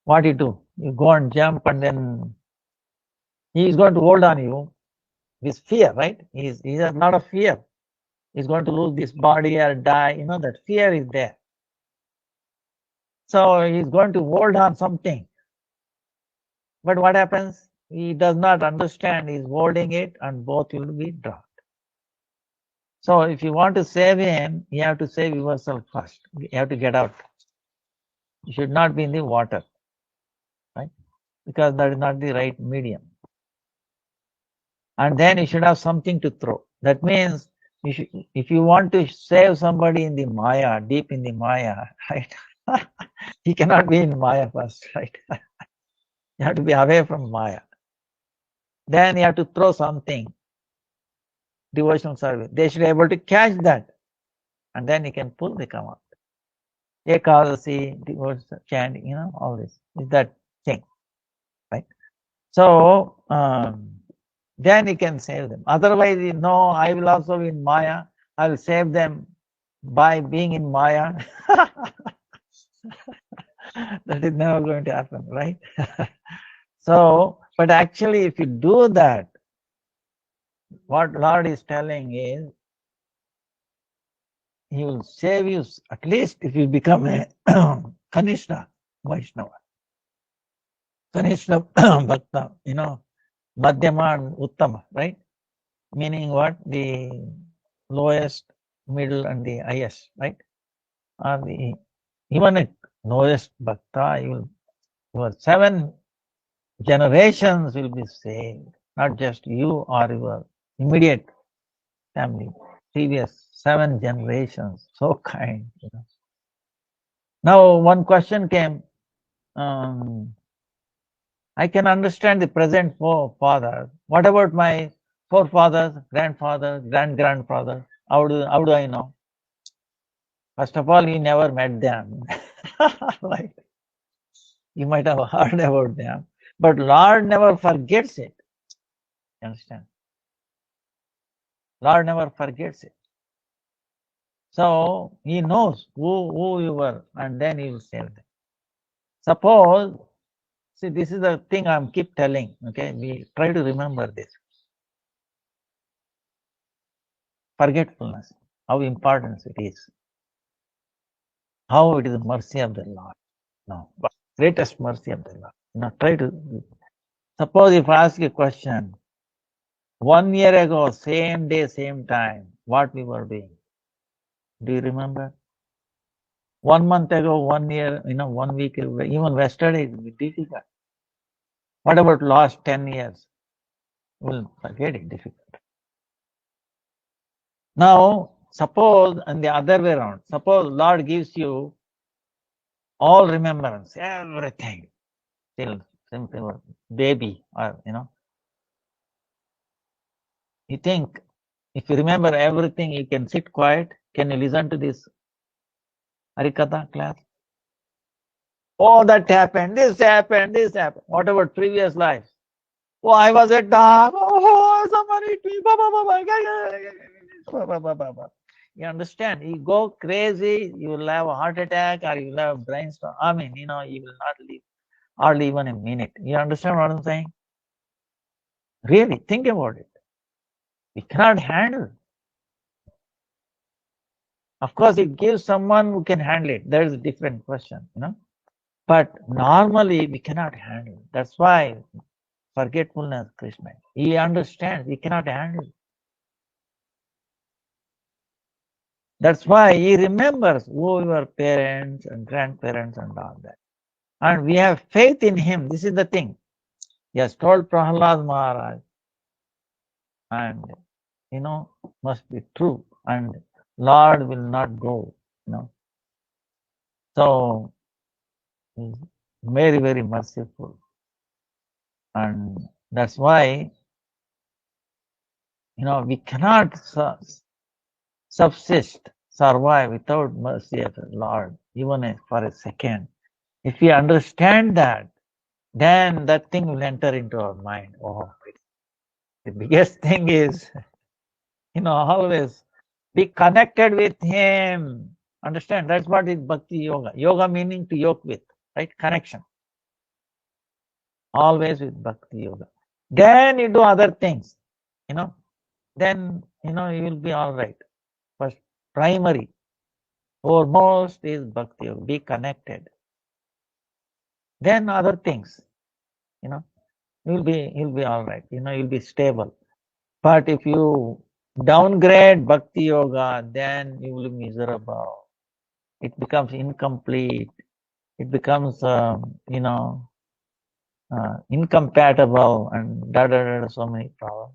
What do? You go and jump, and then he is going to hold on you with fear, right? He has a lot of fear. He's going to lose this body or die. That fear is there. So he's going to hold on something. But what happens? He does not understand. He's holding it, and both will be drowned. So if you want to save him, you have to save yourself first. You have to get out. You should not be in the water, right? Because that is not the right medium. And then you should have something to throw. That means if you want to save somebody in the Maya, deep in the Maya, right? He cannot be in Maya first, right? You have to be away from Maya. Then you have to throw something. Devotional service. They should be able to catch that. And then you can pull the come out. Ekadasi, devotional chanting, all this. Is that thing, right? So, then you can save them. Otherwise, no, I will also be in Maya. I will save them by being in Maya. That is never going to happen, right? So, but actually, if you do that, what Lord is telling is, He will save you, at least if you become a Kanishna Vaishnava. Kanishna Bhakta, Madhyama and Uttama, right? Meaning what? The lowest, middle, and the highest, right? Or even a lowest Bhakta, your 7 generations will be saved, not just you or your immediate family. Previous 7 generations, so kind. Now, one question came. I can understand the present father. What about my forefathers, grandfathers, grandfathers? How do I know? First of all, you never met them. Right? You might have heard about them, but Lord never forgets it. You understand? Lord never forgets it. So He knows who you were, and then He will save them. Suppose, see, this is the thing I'm keep telling. Okay, we try to remember this. Forgetfulness, how important it is. How it is the mercy of the Lord. No, greatest mercy of the Lord. Try to. Suppose if I ask you a question, 1 year ago, same day, same time, what we were doing? Do you remember? 1 month ago, 1 year, 1 week ago, even yesterday it will be difficult. What about last 10 years? We'll forget it, difficult. Now, suppose, and the other way around, suppose Lord gives you all remembrance, everything, till simple baby, or, you think, if you remember everything, you can sit quiet. Can you listen to this Harikatha class? Oh, that happened, this happened, this happened. What about previous lives? Oh, I was a dog. Oh, somebody hit me. You understand? You go crazy, you will have a heart attack or you will have brainstorm. I mean, you will not live hardly even a minute. You understand what I'm saying? Really, think about it. We cannot handle. Of course, it gives someone who can handle it. That is a different question, But normally, we cannot handle. That's why forgetfulness, Krishna. He understands. He cannot handle. That's why he remembers who your parents and grandparents and all that. And we have faith in him. This is the thing. He has told Prahlad Maharaj, and must be true, and Lord will not go. So he's very, very merciful, and that's why we cannot survive without mercy of the Lord, even for a second. If we understand that, then that thing will enter into our mind. Oh, the biggest thing is, always be connected with Him. Understand? That's what is Bhakti Yoga. Yoga meaning to yoke with, right? Connection. Always with Bhakti Yoga. Then you do other things, then, you will be all right. First, primary, foremost is Bhakti Yoga. Be connected. Then other things, you'll be all right. You'll be stable. But if you downgrade Bhakti Yoga, then you will be miserable. It becomes incomplete. It becomes, incompatible, and so many problems.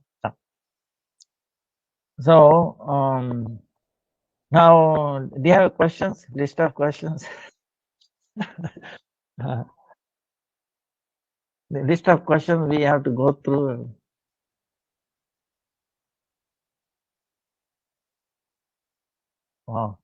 So, now, do you have questions? List of questions? The list of questions we have to go through. Wow.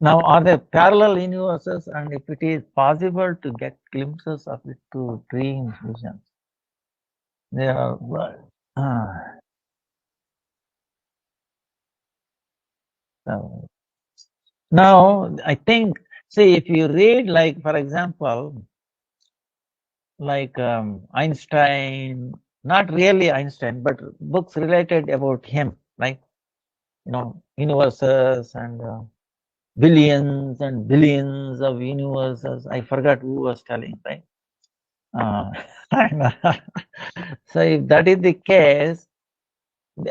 Now, are there parallel universes, and if it is possible to get glimpses of it through dreams, visions? There are. So now, I think, see, if you read, like, for example, like Einstein, not really Einstein, but books related about him, like, universes and billions and billions of universes. I forgot who was telling, right? So if that is the case,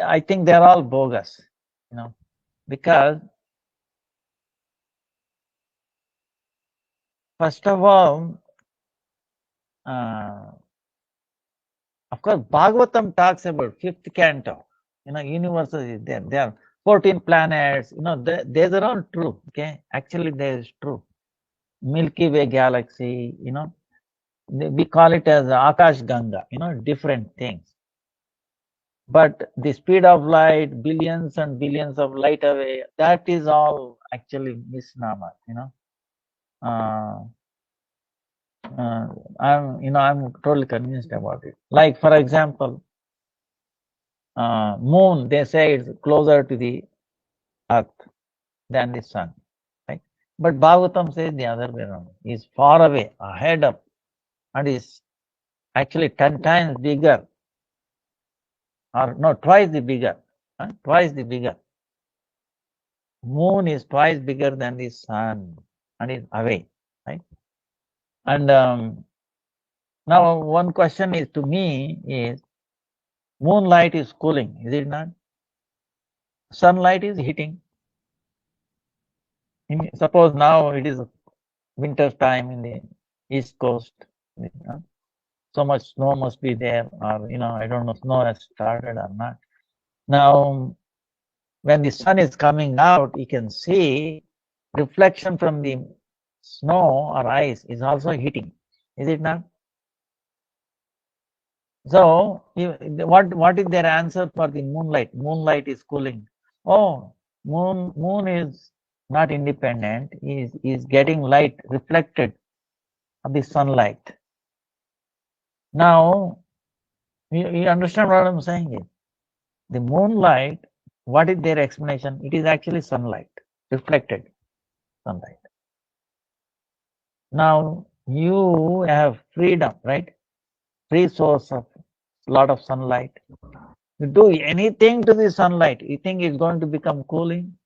I think they're all bogus, because first of all, of course, Bhagavatam talks about fifth canto. Universes is there. There are 14 planets. These are all true. Okay, actually, there is true. Milky Way galaxy. We call it as Akash Ganga. Different things. But the speed of light, billions and billions of light away, that is all actually misnomer. Uh, I'm totally convinced about it. Like, for example, moon, they say it's closer to the earth than the sun, right? But Bhagavatam says the other way around. It's far away, ahead of, and is actually 10 times bigger, or no, twice the bigger. Twice the bigger. Moon is twice bigger than the sun and is away, right? And now one question is to me is, moonlight is cooling, is it not? Sunlight is heating. Suppose now it is winter time in the East Coast, so much snow must be there, or I don't know, snow has started or not. Now, when the sun is coming out, you can see reflection from the snow or ice is also heating, is it not? So, what is their answer for the moonlight? Moonlight is cooling. Oh, moon is not independent. Is getting light reflected of the sunlight. Now, you understand what I'm saying is, the moonlight, what is their explanation? It is actually sunlight, reflected sunlight. Now, you have freedom, right? Free source of lot of sunlight. You do anything to the sunlight, you think it's going to become cooling?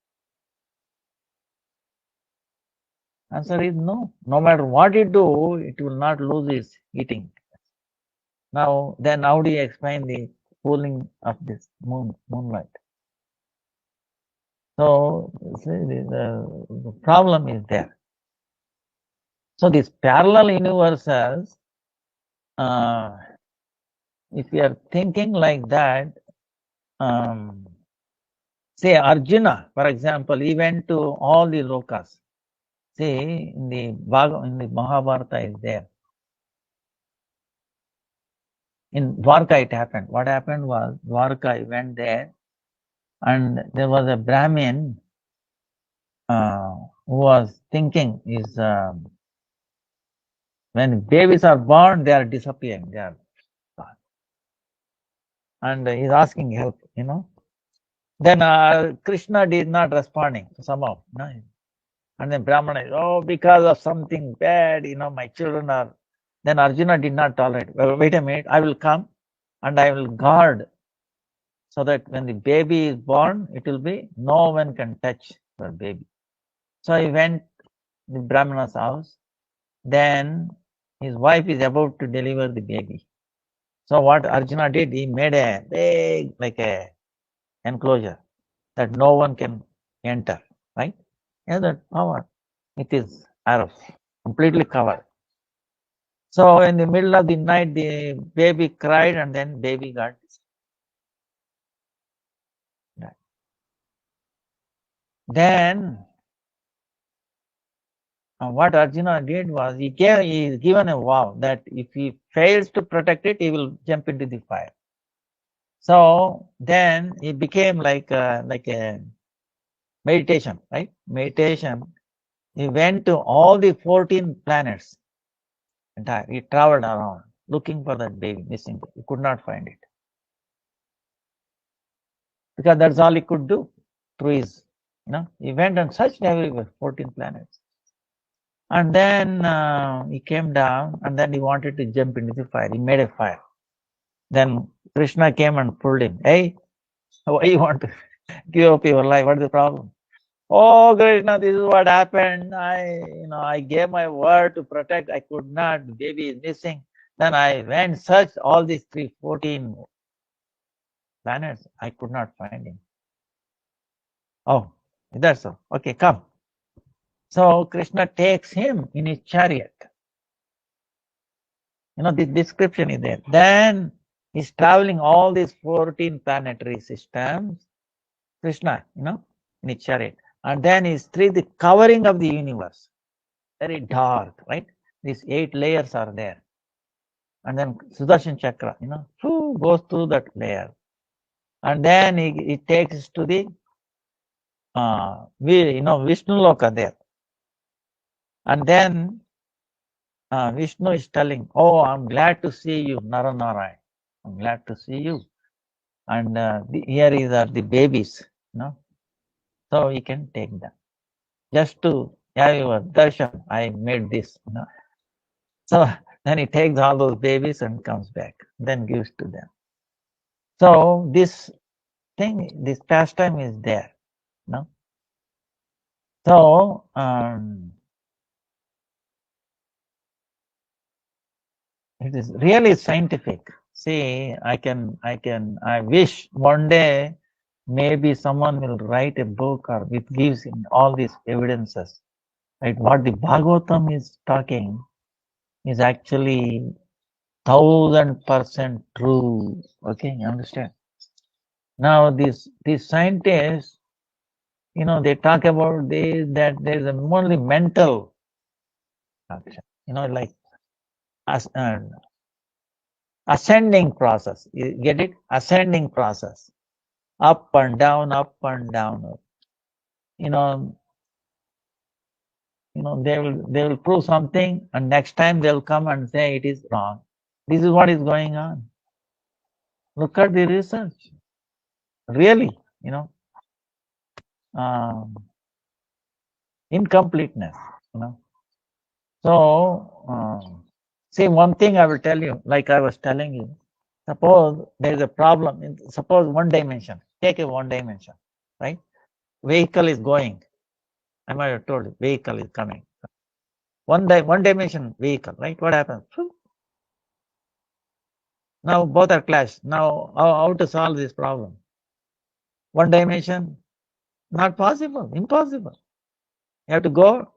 Answer is no. No matter what you do, it will not lose its heating. Now, then how do you explain the cooling of this moonlight? So see, the problem is there. So these parallel universes, if you are thinking like that, say Arjuna, for example, he went to all the lokas. See, in the Mahabharata is there. In Dwarka it happened. What happened was, Dwarka, he went there, and there was a Brahmin who was thinking is when babies are born, they are disappearing. They are gone. And he's asking help, Then Krishna is not responding somehow. No? And then Brahmana is, oh, because of something bad, my children are. Then Arjuna did not tolerate. Well, wait a minute, I will come and I will guard so that when the baby is born, it will be no one can touch the baby. So he went to the Brahmana's house. Then his wife is about to deliver the baby. So what Arjuna did, he made a big, like a enclosure that no one can enter, right? Yeah, that power. It is arrows, completely covered. So in the middle of the night, the baby cried, and then baby got died. Then what Arjuna did was he is given a vow that if he fails to protect it, he will jump into the fire. So then he became like a meditation, right? Meditation. He went to all the 14 planets. He traveled around looking for that baby, missing. He could not find it because that's all he could do through his, he went and searched everywhere, 14 planets. And then he came down, and then he wanted to jump into the fire. He made a fire. Then Krishna came and pulled him. Hey, why you want to give up your life? What is the problem? Oh, Krishna, this is what happened. I gave my word to protect. I could not. The baby is missing. Then I went searched all these 14 planets. I could not find him. Oh, that's so. Okay, come. So Krishna takes him in his chariot. The description is there. Then he's traveling all these 14 planetary systems. Krishna, in his chariot. And then he's through the covering of the universe. Very dark, right? These 8 layers are there. And then Sudarshan Chakra, goes through that layer. And then he takes us to the, Vishnu Loka there. And then Vishnu is telling, oh, I'm glad to see you, Naranarayan. I'm glad to see you. And here are the babies, So you can take them. Just to have your darshan, I made this, So then he takes all those babies and comes back, then gives to them. So this pastime is there, So it is really scientific. See, I wish one day maybe someone will write a book or it gives in all these evidences. Right? What the Bhagavatam is talking is actually 1000% true. Okay, you understand? Now these scientists, they talk about this, that there is only mental action, like ascending process. You get it? Ascending process. Up and down, up and down. They will prove something, and next time they'll come and say it is wrong. This is what is going on. Look at the research. Really, incompleteness, So, see, one thing I will tell you, like I was telling you, suppose there is a problem, suppose one dimension, take a one dimension, right? Vehicle is going. I might have told you, vehicle is coming. One dimension vehicle, right? What happens? Now both are clashed. Now how to solve this problem? One dimension, Not possible, impossible. You have to go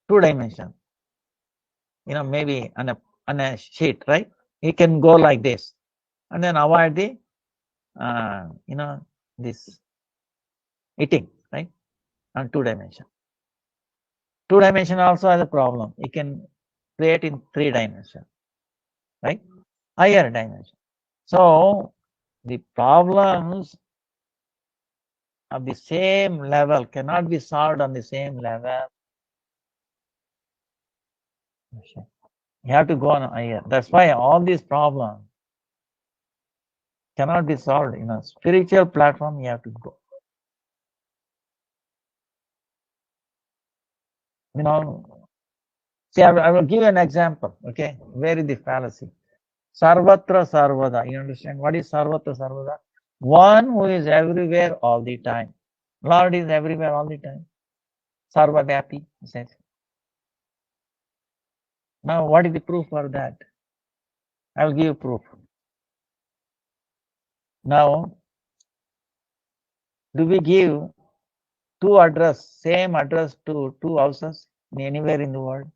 2 dimensions. Maybe on a sheet, right? You can go like this, and then avoid the, this eating, right? On 2 dimensions. 2 dimension also has a problem. You can create in 3 dimensions, right? Higher dimension. So the problems of the same level cannot be solved on the same level. You have to go on higher. That's why all these problems cannot be solved in a spiritual platform. You have to go. See, I will give you an example. Okay, where is the fallacy? Sarvatra Sarvada. You understand what is Sarvatra Sarvada? One who is everywhere all the time. Lord is everywhere all the time. Sarvadyapi, he says. Now, what is the proof for that? I will give you proof. Now, do we give same address to 2 houses anywhere in the world?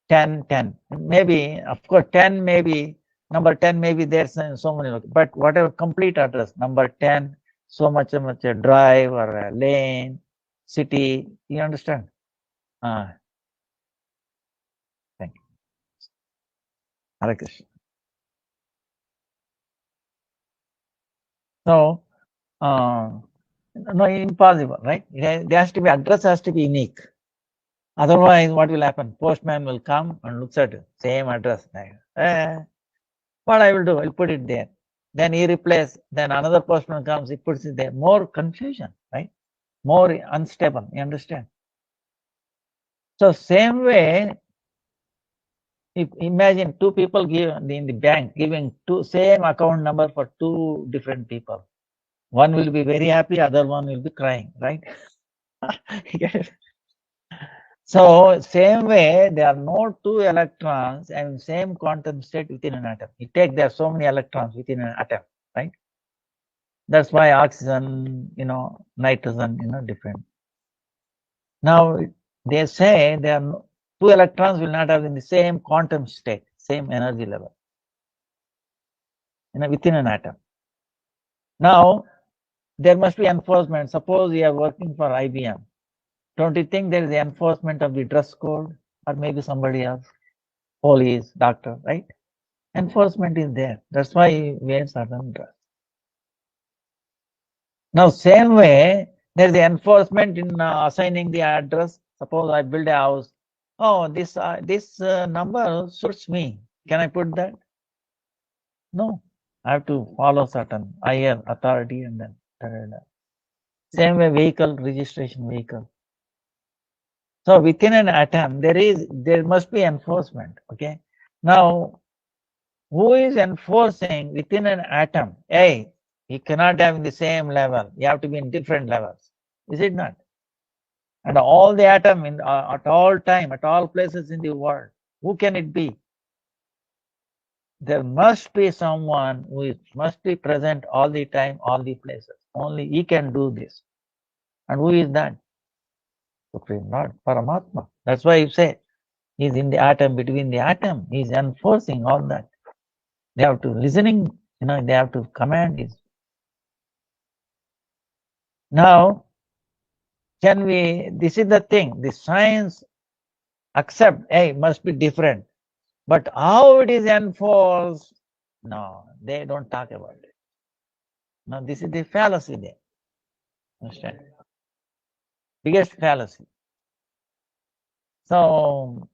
10, 10. Maybe, of course, 10 maybe, number 10 maybe there's so many, but whatever complete address, number 10, so much a drive or a lane, city, you understand? Thank you. Hare Krishna. So, no, impossible, right? There has to be, address has to be unique. Otherwise, what will happen? Postman will come and looks at same address. What I will do? I'll put it there. Then he replaces, then another postman comes, he puts it there. More confusion, right? More unstable, you understand? So same way, if imagine 2 people give in the bank giving same account number for 2 different people. One will be very happy, other one will be crying, right? So same way, there are no 2 electrons and same quantum state within an atom. You take there are so many electrons within an atom, right? That's why oxygen, nitrogen, different. Now they say there are 2 electrons will not have in the same quantum state, same energy level, within an atom. Now there must be enforcement. Suppose you are working for IBM. Don't you think there is the enforcement of the dress code, or maybe somebody else, police, doctor, right? Enforcement is there. That's why he wears certain dress. Now, same way, there's the enforcement in assigning the address. Suppose I build a house. Oh, this number suits me. Can I put that? No. I have to follow certain higher authority and then. Same way, vehicle, registration vehicle. So within an atom, there must be enforcement. Okay. Now, who is enforcing within an atom? Hey, you cannot have in the same level. You have to be in different levels. Is it not? And all the atom at all time, at all places in the world, who can it be? There must be someone who must be present all the time, all the places. Only he can do this. And who is that? Supreme Lord, Paramatma. That's why you say he's in the atom, between the atom. He's enforcing all that. They have to listening, they have to command this. Now, this is the thing, the science accept, hey, must be different. But how it is enforced, no, they don't talk about it. Now, this is the fallacy there. Understand? Biggest fallacy. So,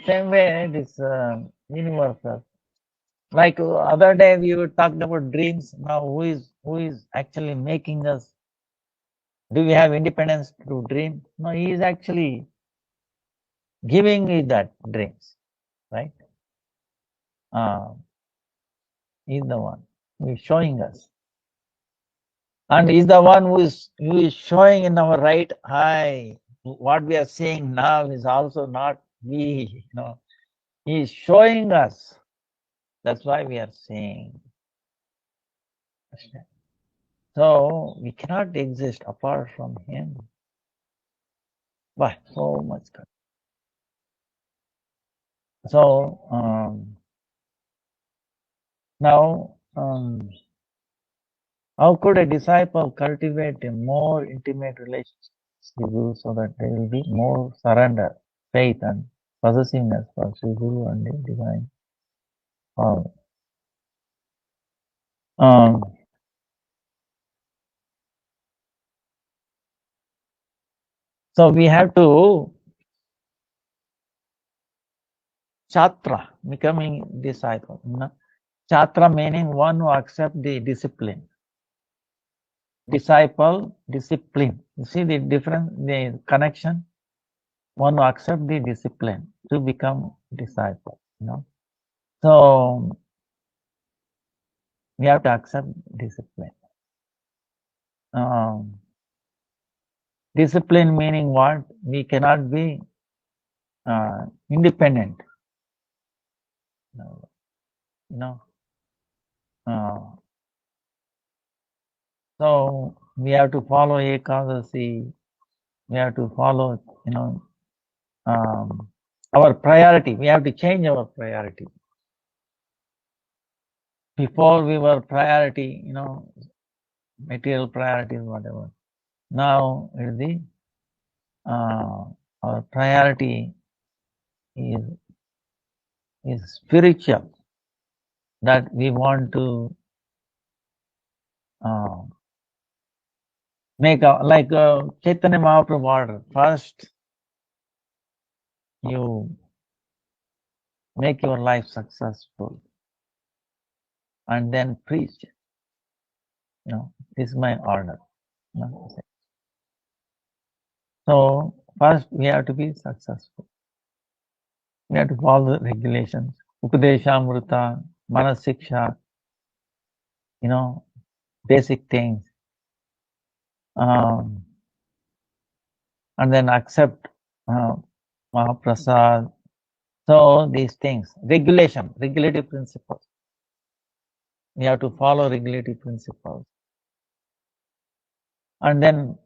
same way this universal. Like other day we were talking about dreams. Now, who is actually making us? Do we have independence to dream? No, he is actually giving me that dreams, right? He's the one who is showing us. And he's the one who is showing in our right eye. What we are seeing now is also not we, He is showing us. That's why we are saying. So we cannot exist apart from Him. Why? So much good. So now, how could a disciple cultivate a more intimate relationship with Guru so that there will be more surrender, faith, and possessiveness for Sri Guru and the divine power? So we have to chatra, becoming disciple. Chatra meaning one who accepts the discipline. Disciple, discipline. You see the difference, the connection? One who accepts the discipline to become disciple. So we have to accept discipline. Discipline meaning what? We cannot be independent. So we have to follow Ekadasi. We have to follow, our priority. We have to change our priority. Before we were priority, material priorities, whatever. Now it is the our priority is spiritual. That we want to make like Chaitanya Mahaprabhu order. First, you make your life successful, and then preach. This is my order. So first we have to be successful. We have to follow the regulations. Upadeshamrita, Manasiksha, basic things. And then accept Mahaprasad. So these things, regulative principles. We have to follow regulative principles. And then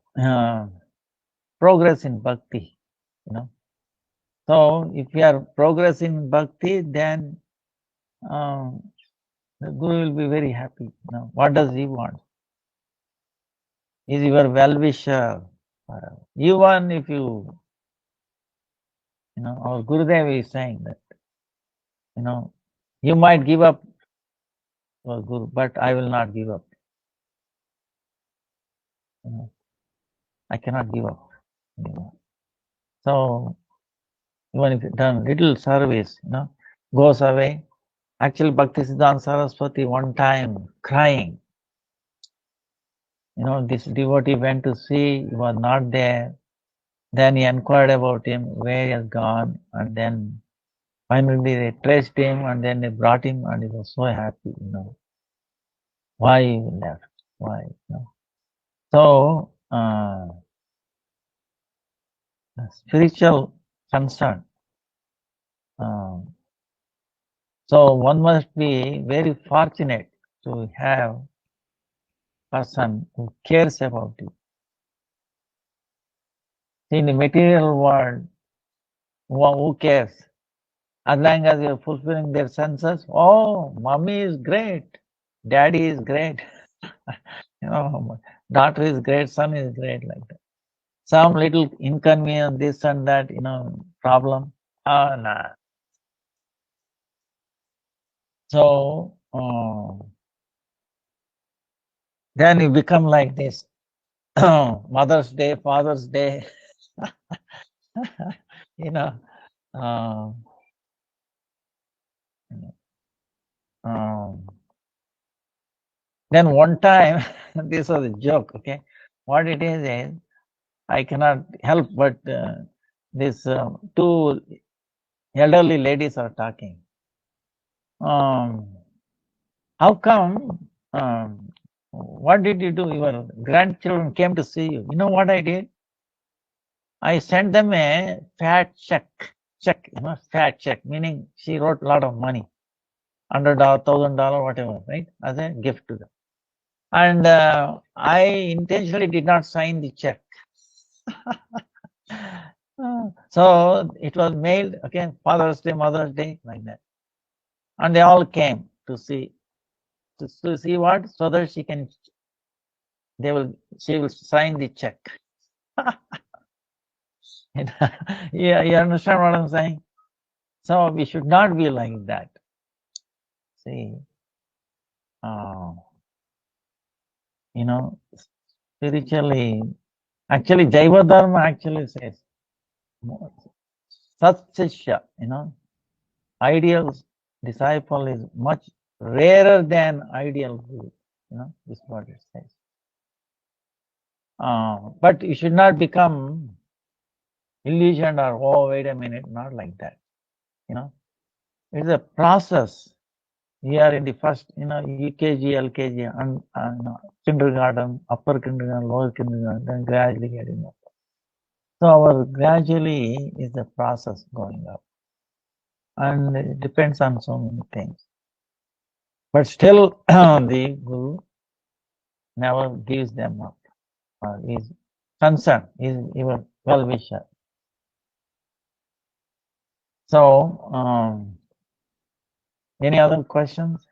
progress in bhakti, So if we are progressing in bhakti, then the Guru will be very happy. What does he want? Is your well-wisher. Even if you, our Gurudev is saying that, you might give up for Guru, but I will not give up. I cannot give up. So even if you done little service, goes away. Actually, Bhaktisiddhanta Saraswati one time crying. This devotee went to see, he was not there. Then he inquired about him, where he has gone, and then finally they traced him, and then they brought him, and he was so happy, Why he left? Why? So, spiritual concern. So one must be very fortunate to have person who cares about you. See, in the material world, who cares? As long as you're fulfilling their senses, oh, mommy is great, daddy is great, daughter is great, son is great, like that. Some little inconvenience, this and that, problem. Nah. So, then you become like this. Mother's Day, Father's Day, then one time, this was a joke, okay? What it is I cannot help but these two elderly ladies are talking. How come, what did you do? Your grandchildren came to see you. You know what I did? I sent them a fat check, fat check, meaning she wrote a lot of money. $100, $1,000, whatever, right? As a gift to them. And I intentionally did not sign the check. So it was mailed, okay, Father's Day, Mother's Day, like that. And they all came to see what? So that she will sign the check. Yeah, you understand what I'm saying? So we should not be like that. See, spiritually, actually, Jaiva Dharma actually says, Sat Shishya, ideal disciple is much rarer than ideal guru. This is what it says. But you should not become illusioned or, oh, wait a minute, not like that. It's a process. We are in the first, UKG, LKG, and kindergarten, upper kindergarten, lower kindergarten, then gradually getting up. So our gradually is the process going up. And it depends on so many things. But still, the Guru never gives them up. Is concerned, is even well-wisher. So, any other questions?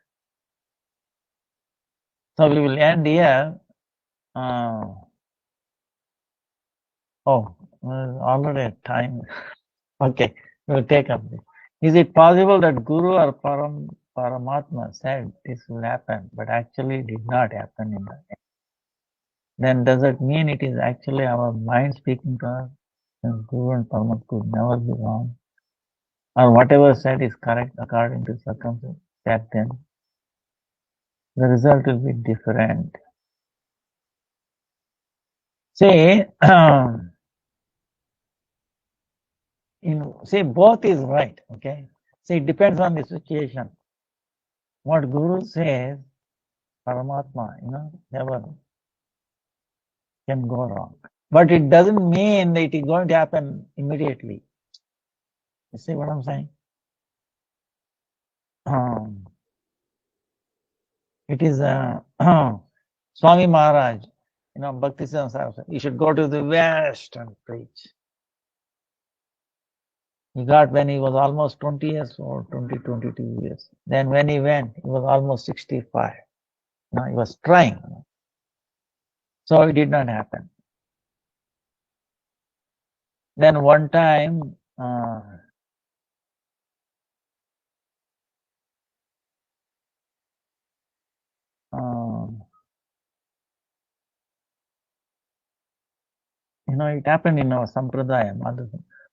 So we will end here. Already time. Okay, we'll take up this. Is it possible that Guru or Paramatma said this will happen, but actually did not happen in the end? Then does it mean it is actually our mind speaking to us? And Guru and Paramatma could never be wrong. Or whatever said is correct according to circumstances back then. The result will be different. See, both is right, okay? See, it depends on the situation. What Guru says, Paramatma, never can go wrong. But it doesn't mean that it is going to happen immediately. You see what I'm saying? It is Swami Maharaj, Bhakti-Vidanta, you should go to the West and preach. He got when he was almost 20 years old, 22 years. Then when he went, he was almost 65. He was trying. So it did not happen. Then one time, it happened in our sampradaya.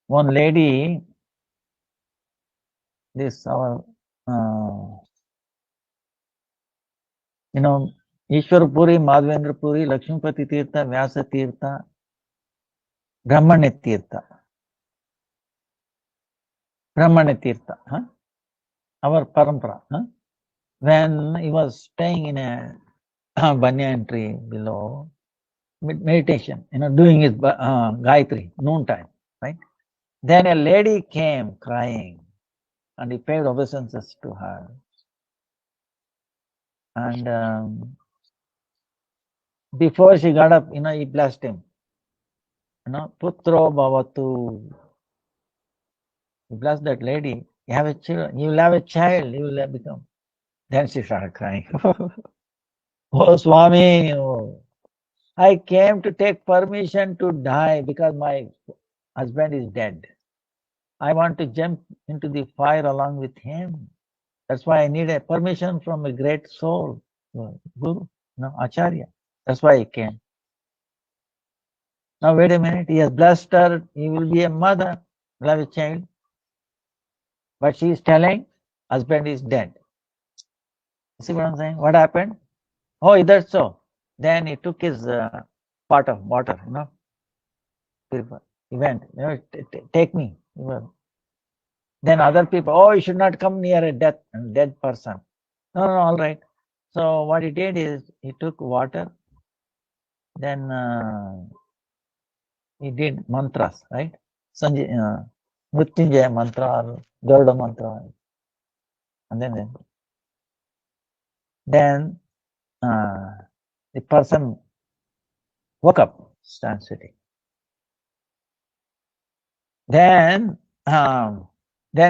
One lady, Ishwar Puri, Madhavendra Puri, Lakshmipati Tirtha, Vyasa Tirtha, Brahmanya Tirtha. Our parampara. When he was staying in a banyan tree below, meditation, doing his Gayatri, noontime, right? Then a lady came crying and he paid obeisances to her. And before she got up, he blessed him. Putro bhavatu. He blessed that lady. You will have a child, you will become. Then she started crying. Oh, Swami, I came to take permission to die because my husband is dead. I want to jump into the fire along with him. That's why I need a permission from a great soul, Guru, Acharya. That's why I came. Now wait a minute, he has blessed her, he will be a mother, will have a child. But she is telling, husband is dead. See what I'm saying? What happened? Oh, is that so? Then he took his pot of water, he went, take me. Then other people, oh, you should not come near a dead person. No, all right. So what he did is he took water, then he did mantras, right? Mrityunjaya mantra or Garuda mantra. And then Then the person woke up, started sitting. Then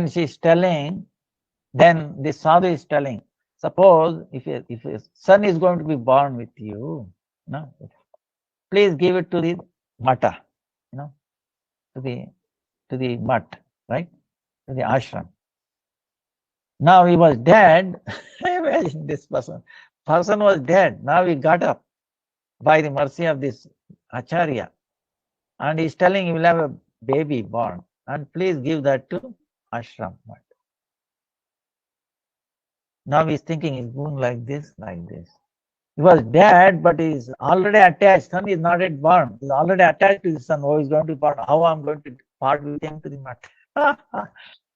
she's telling, then the sadhu is telling, suppose if a son is going to be born with you, no, please give it to the mata, to the mutt, right? To the ashram. Now he was dead. Imagine this person. Person was dead. Now he got up by the mercy of this acharya. And he's telling he will have a baby born. And please give that to ashram. Now he's thinking he's going like this, like this. He was dead, but he's already attached. Son is not yet born. He's already attached to his son. Oh, he's going to be born. How I'm going to part with him to the mat?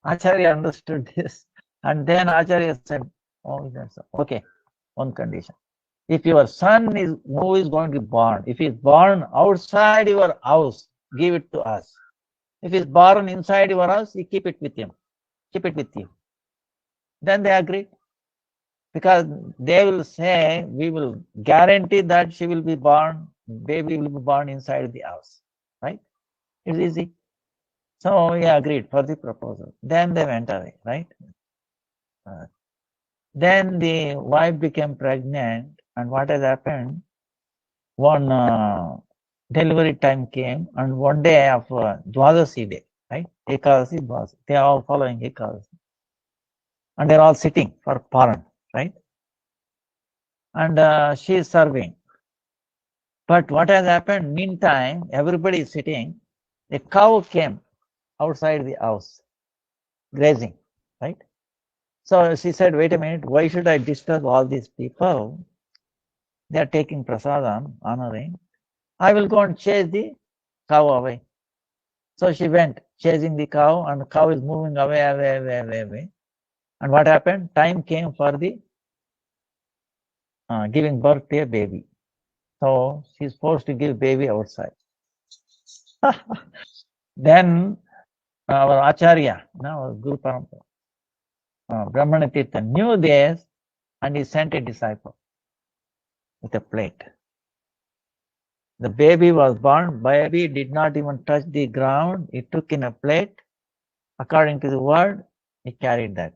Acharya understood this. And then Acharya said, oh, that's okay, one condition. If your son is who is going to be born, if he's born outside your house, give it to us. If he's born inside your house, you keep it with him. Keep it with you. Then they agreed. Because they will say, we will guarantee that she will be born, baby will be born inside the house. Right? It's easy. So we agreed for the proposal. Then they went away, right? Then the wife became pregnant, and what has happened? One delivery time came, and one day of Dwadasi day, right? Ekadasi, Dwadasi. They are all following Ekadasi. And they're all sitting for Paran, right? And she is serving. But what has happened? Meantime, everybody is sitting. A cow came outside the house, grazing, right? So she said, wait a minute, why should I disturb all these people? They are taking prasadam, honoring. I will go and chase the cow away. So she went chasing the cow, and the cow is moving away. And what happened? Time came for the giving birth to a baby. So she's forced to give baby outside. Then our Acharya, now Guru Parampara, Brahmana Tirtha knew this, and he sent a disciple with a plate. The baby was born, baby did not even touch the ground. He took in a plate. According to the word, he carried that.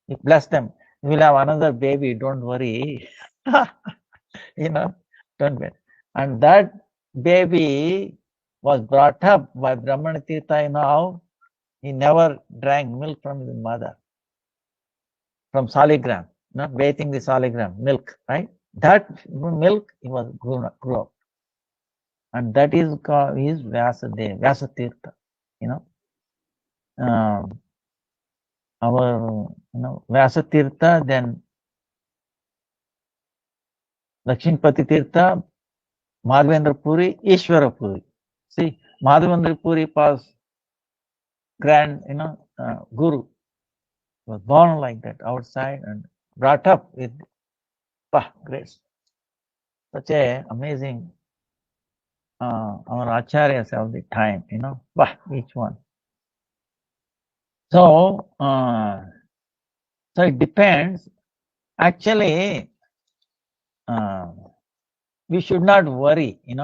He blessed them. You will have another baby, don't worry. Don't worry. And that baby was brought up by Brahmana Tirtha now. He never drank milk from his mother, from saligram, bathing the saligram, milk, right? That milk he was grew up. And that is called his Vyasa Tirtha, our, Vyasa Tirtha, then Lakshmipati Tirtha, Madhavendra Puri, Ishvara Puri. See, Madhavendra Puri was grand, guru, was born like that outside and brought up with grace. Such a amazing, our acharyas of the time, each one. So, so it depends. Actually, we should not worry, in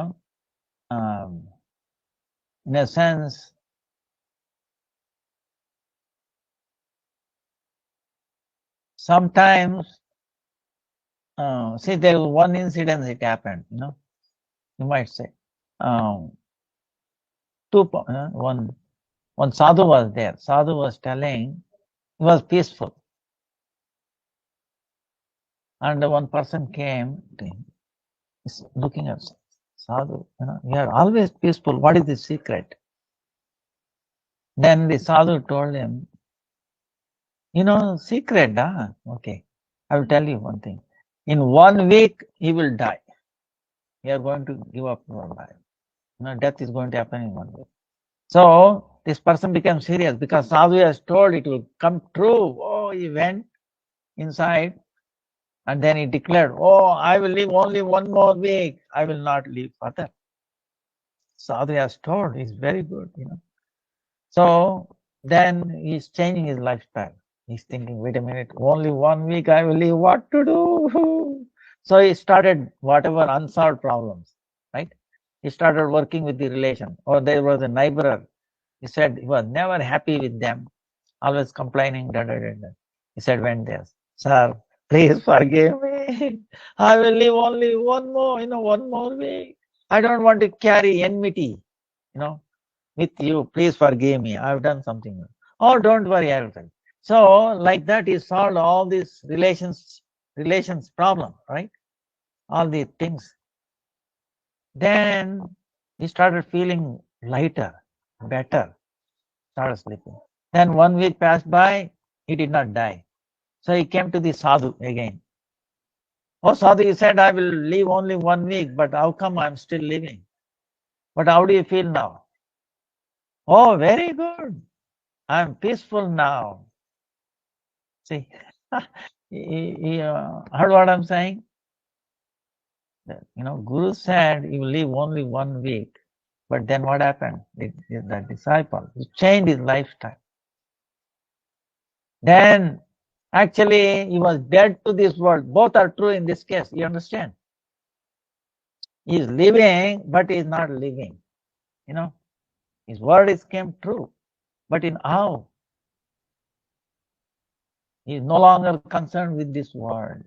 a sense. Sometimes, see, there was one incident that happened, you might say. One sadhu was there. Sadhu was telling, he was peaceful. And one person came to him, looking at sadhu, you are always peaceful. What is the secret? Then the sadhu told him, secret, okay. I will tell you one thing. In 1 week, he will die. You are going to give up your life. Death is going to happen in 1 week. So this person became serious because sadhu has told it will come true. Oh, he went inside and then he declared, oh, I will live only 1 more week. I will not live further. Sadhu has told, he's very good, So then he's changing his lifestyle. He's thinking, wait a minute, only 1 week I will leave, what to do? So he started whatever unsolved problems, right? He started working with the relation. Or there was a neighbor. He said he was never happy with them, always complaining. Da, da, da, da. He said, went there, sir, please forgive me. I will live only one more week. I don't want to carry enmity, with you. Please forgive me. I've done something. Oh, don't worry, I will tell you. So, like that, he solved all these relations problem, right? All these things. Then he started feeling lighter, better, started sleeping. Then 1 week passed by, he did not die. So he came to the sadhu again. Oh, sadhu, he said, I will live only 1 week, but how come I'm still living? But how do you feel now? Oh, very good. I'm peaceful now. See, he heard what I'm saying? Guru said he will live only 1 week. But then what happened? The disciple, he changed his lifestyle. Then actually he was dead to this world. Both are true in this case. You understand? He is living, but he is not living. His word came true. But in how? He is no longer concerned with this world.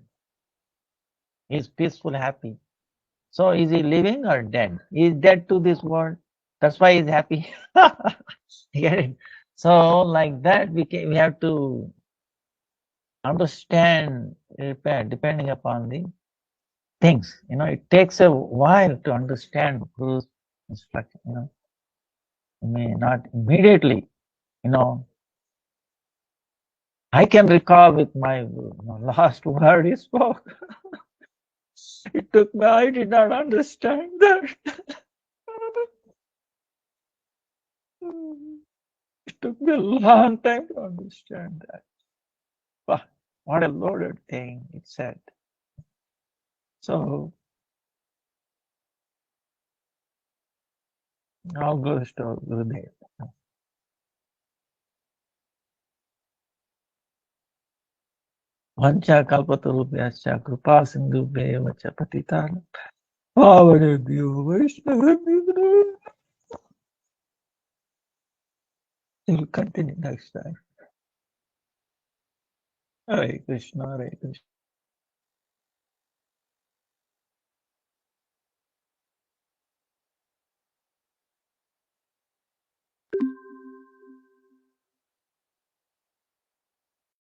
He is peaceful, happy. So is he living or dead? He is dead to this world. That's why he's happy. Get it? So like that, we have to understand, depending upon the things. It takes a while to understand Guru's instruction. I mean, not immediately. I can recall with my last word he spoke. It took me, I did not understand that. It took me a long time to understand that. Wow, what a loaded thing it said. So, all goes to Gurudev. Vancha kalpatarubhyascha kripa sindhubhyeva cha patitanam pavanebhyo vaishnavabhyo. We'll continue next time. Hare Krishna, Hare Krishna.